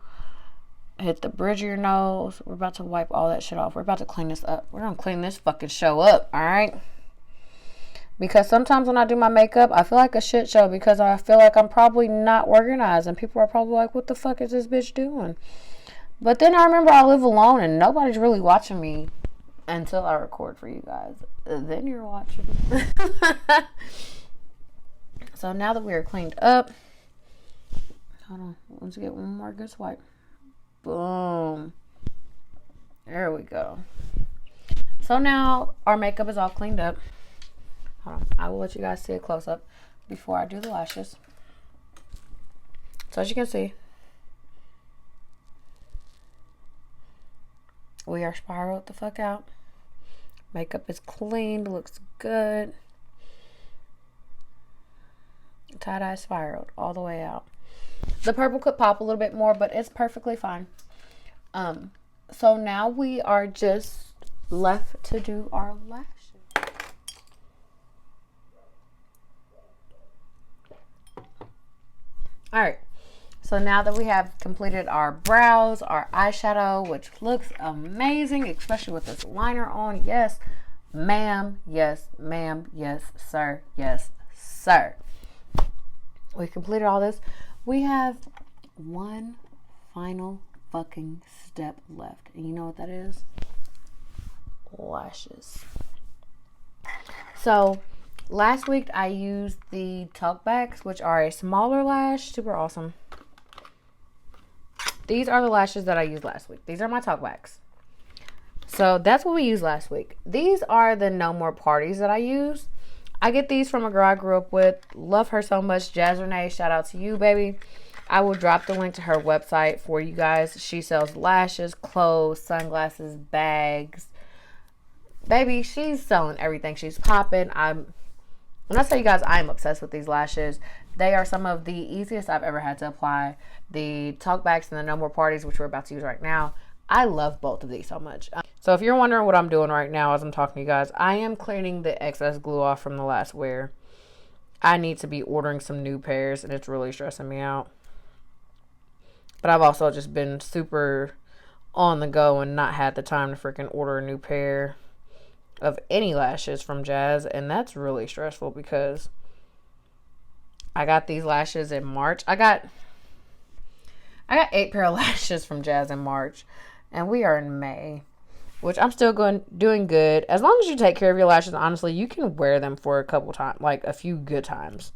hit the bridge of your nose, we're about to wipe all that shit off. We're about to clean this up. We're going to clean this fucking show up, all right? Because sometimes when I do my makeup, I feel like a shit show because I feel like I'm probably not organized. And people are probably like, what the fuck is this bitch doing? But then I remember I live alone and nobody's really watching me until I record for you guys. Then you're watching. So now that we are cleaned up, hold on. Let's get one more good swipe. Boom. There we go. So now our makeup is all cleaned up. Hold on. I will let you guys see a close up before I do the lashes. So as you can see, we are spiraled the fuck out. Makeup is cleaned, looks good. Tie-dye spiraled all the way out. The purple could pop a little bit more, but it's perfectly fine. So now we are just left to do our lashes. All right. So now that we have completed our brows, our eyeshadow, which looks amazing, especially with this liner on. Yes, ma'am. Yes, ma'am. Yes, sir. Yes, sir. We completed all this. We have one final fucking step left. And you know what that is? Lashes. So last week I used the talkbacks, which are a smaller lash. Super awesome. These are the lashes that I used last week. These are my talkbacks. So that's what we used last week. These are the No More Parties that I use. I get these from a girl I grew up with. Love her so much. Jazz Renee, shout out to you, baby. I will drop the link to her website for you guys. She sells lashes, clothes, sunglasses, bags. Baby, she's selling everything. She's popping. When I tell you guys I'm obsessed with these lashes, they are some of the easiest I've ever had to apply. The talkbacks and the No More Parties, which we're about to use right now, I love both of these so much. So if you're wondering what I'm doing right now as I'm talking to you guys, I am cleaning the excess glue off from the last wear. I need to be ordering some new pairs, and it's really stressing me out. But I've also just been super on the go and not had the time to freaking order a new pair of any lashes from Jazz, and that's really stressful because I got these lashes in March. I got 8 pair of lashes from Jazz in March, and we are in May, which I'm still doing good. As long as you take care of your lashes, honestly, you can wear them for a couple times, like a few good times.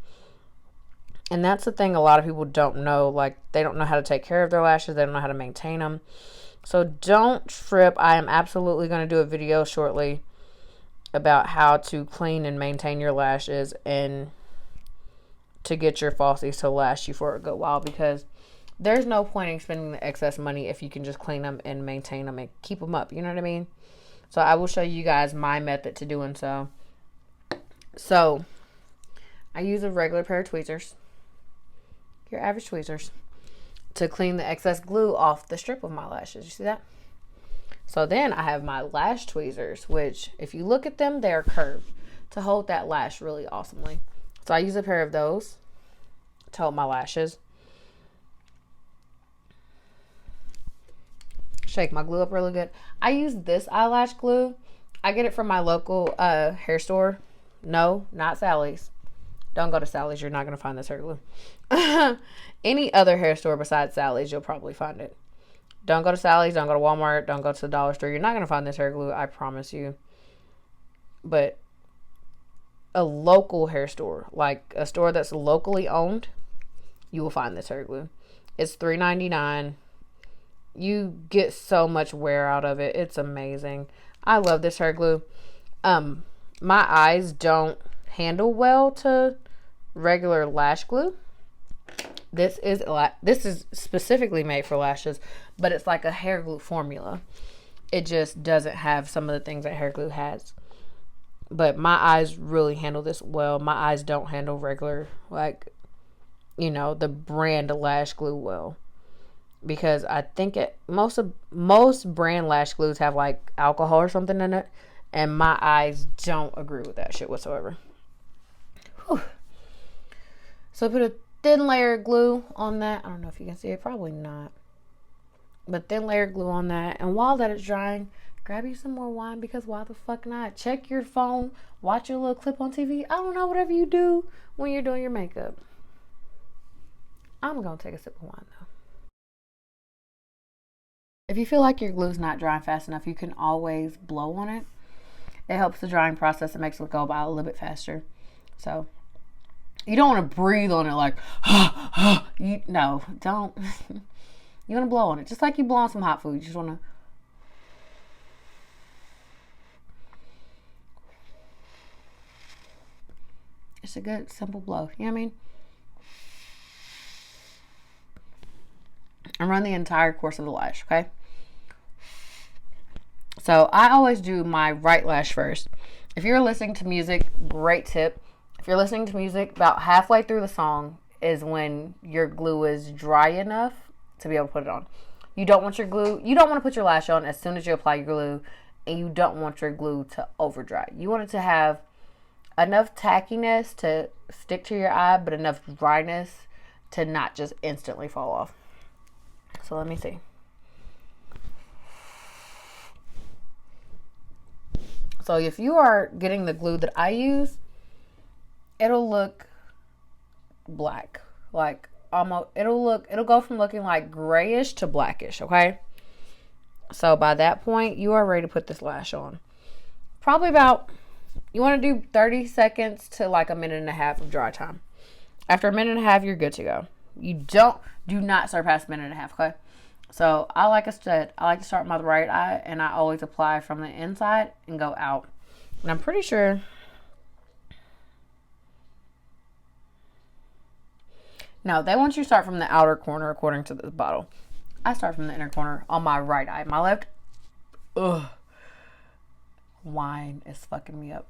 And that's the thing a lot of people don't know. Like, they don't know how to take care of their lashes. They don't know how to maintain them. So don't trip. I am absolutely going to do a video shortly about how to clean and maintain your lashes and to get your falsies to last you for a good while, because there's no point in spending the excess money if you can just clean them and maintain them and keep them up. You know what I mean? So I will show you guys my method to doing so. So I use a regular pair of tweezers, your average tweezers, to clean the excess glue off the strip of my lashes. You see that? So then I have my lash tweezers, which if you look at them, they're curved to hold that lash really awesomely. So I use a pair of those to hold my lashes. Shake my glue up really good. I use this eyelash glue. I get it from my local hair store. No, not Sally's. Don't go to Sally's. You're not going to find this hair glue. Any other hair store besides Sally's, you'll probably find it. Don't go to Sally's. Don't go to Walmart. Don't go to the dollar store. You're not going to find this hair glue. I promise you. But a local hair store, like a store that's locally owned, you will find this hair glue. It's $3.99. You get so much wear out of it. It's amazing. I love this hair glue. My eyes don't handle well to regular lash glue. This is specifically made for lashes, but it's like a hair glue formula. It just doesn't have some of the things that hair glue has. But my eyes really handle this well. My eyes don't handle regular, like, the brand lash glue well. Because I think most brand lash glues have like alcohol or something in it. And my eyes don't agree with that shit whatsoever. Whew. So I put a thin layer of glue on that. I don't know if you can see it. Probably not. But thin layer of glue on that. And while that is drying, grab you some more wine, because why the fuck not? Check your phone. Watch your little clip on TV. I don't know, whatever you do when you're doing your makeup. I'm going to take a sip of wine though. If you feel like your glue's not drying fast enough, you can always blow on it. It helps the drying process. It makes it go by a little bit faster. So you don't want to breathe on it like, no, don't. You want to blow on it. Just like you blow on some hot food. You just want to. It's a good, simple blow. You know what I mean? And run the entire course of the lash, okay? So I always do my right lash first. If you're listening to music, great tip. If you're listening to music, about halfway through the song is when your glue is dry enough to be able to put it on. You don't want your glue, you don't want to put your lash on as soon as you apply your glue, and you don't want your glue to over dry. You want it to have enough tackiness to stick to your eye, but enough dryness to not just instantly fall off. So let me see. So if you are getting the glue that I use, it'll look black. Like almost, it'll go from looking like grayish to blackish, okay? So by that point, you are ready to put this lash on. Probably about, you want to do 30 seconds to like a minute and a half of dry time. After a minute and a half, you're good to go. Do not surpass a minute and a half, okay? So I like to start with my right eye, and I always apply from the inside and go out. And I'm pretty sure, no, they want you to start from the outer corner according to this bottle. I start from the inner corner on my right eye. My left, wine is fucking me up.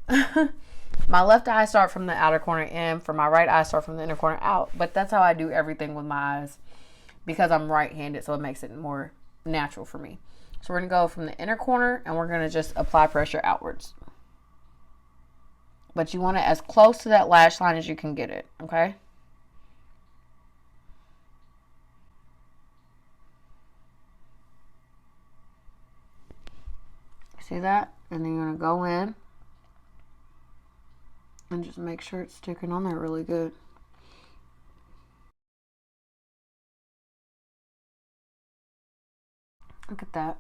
My left eye start from the outer corner in. For my right eye, start from the inner corner out. But that's how I do everything with my eyes, because I'm right-handed, so it makes it more natural for me. So we're going to go from the inner corner, and we're going to just apply pressure outwards. But you want it as close to that lash line as you can get it, okay? See that? And then you're going to go in and just make sure it's sticking on there really good. Look at that.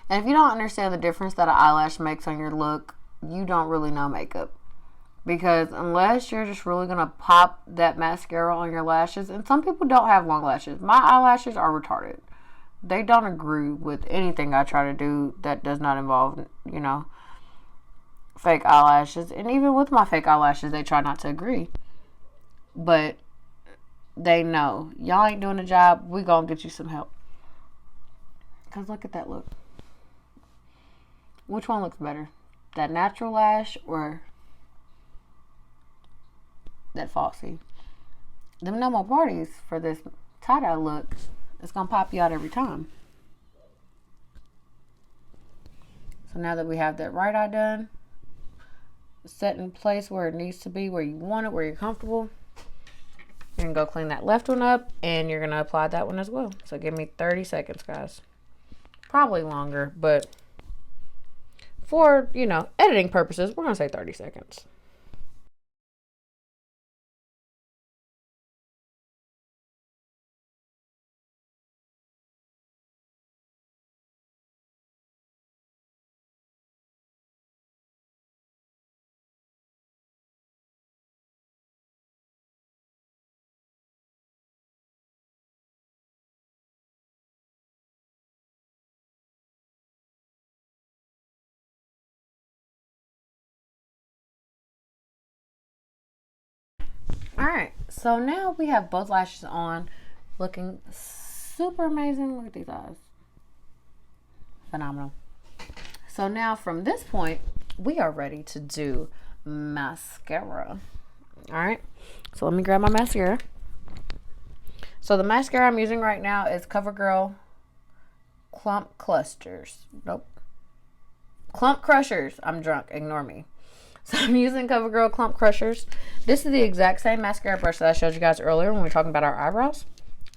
And if you don't understand the difference that an eyelash makes on your look, you don't really know makeup. Because unless you're just really going to pop that mascara on your lashes, and some people don't have long lashes. My eyelashes are retarded. They don't agree with anything I try to do that does not involve, you know, fake eyelashes. And even with my fake eyelashes, they try not to agree. But they know, y'all ain't doing the job. We gonna get you some help. Because look at that look. Which one looks better? That natural lash or that falsy? Them no more parties for this tie-dye look. It's going to pop you out every time. So now that we have that right eye done, set in place where it needs to be, where you want it, where you're comfortable, you're going to go clean that left one up, and you're going to apply that one as well. So give me 30 seconds, guys. Probably longer, but for, you know, editing purposes, we're going to say 30 seconds. Alright, so now we have both lashes on, looking super amazing. Look at these eyes. Phenomenal. So now from this point, we are ready to do mascara. Alright, so let me grab my mascara. So the mascara I'm using right now is Covergirl Clump Clusters. Nope. Clump Crushers. I'm drunk. Ignore me. So I'm using CoverGirl Clump Crushers. This is the exact same mascara brush that I showed you guys earlier when we were talking about our eyebrows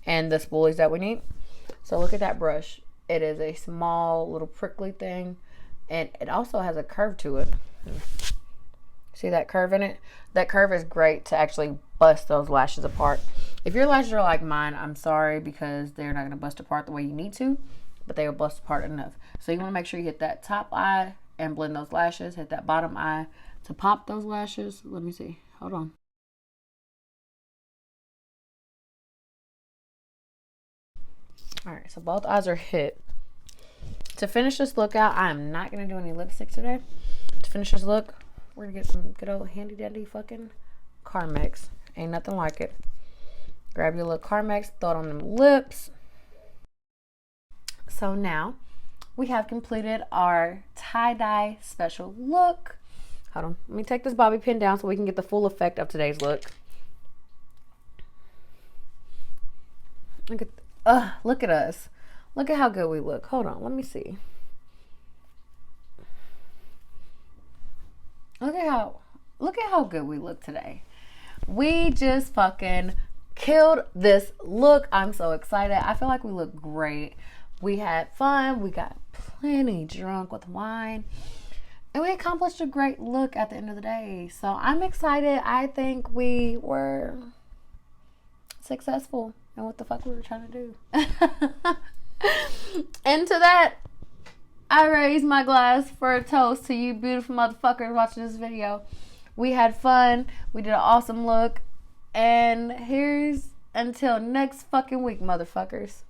and the spoolies that we need. So look at that brush. It is a small little prickly thing, and it also has a curve to it. See that curve in it? That curve is great to actually bust those lashes apart. If your lashes are like mine, I'm sorry, because they're not going to bust apart the way you need to, but they will bust apart enough. So you want to make sure you hit that top eye and blend those lashes. Hit that bottom eye to pop those lashes. Let me see. Hold on. Alright, so both eyes are hit. To finish this look out, I am not going to do any lipstick today. To finish this look, we're going to get some good old handy dandy fucking Carmex. Ain't nothing like it. Grab your little Carmex, throw it on them lips. So now we have completed our tie-dye special look. Hold on. Let me take this bobby pin down so we can get the full effect of today's look. Look at us. Look at how good we look. Hold on, let me see. Look at how good we look today. We just fucking killed this look. I'm so excited. I feel like we look great. We had fun. We got plenty drunk with wine. And we accomplished a great look at the end of the day. So I'm excited. I think we were successful in what the fuck we were trying to do. And to that, I raise my glass for a toast to you beautiful motherfuckers watching this video. We had fun. We did an awesome look. And here's until next fucking week, motherfuckers.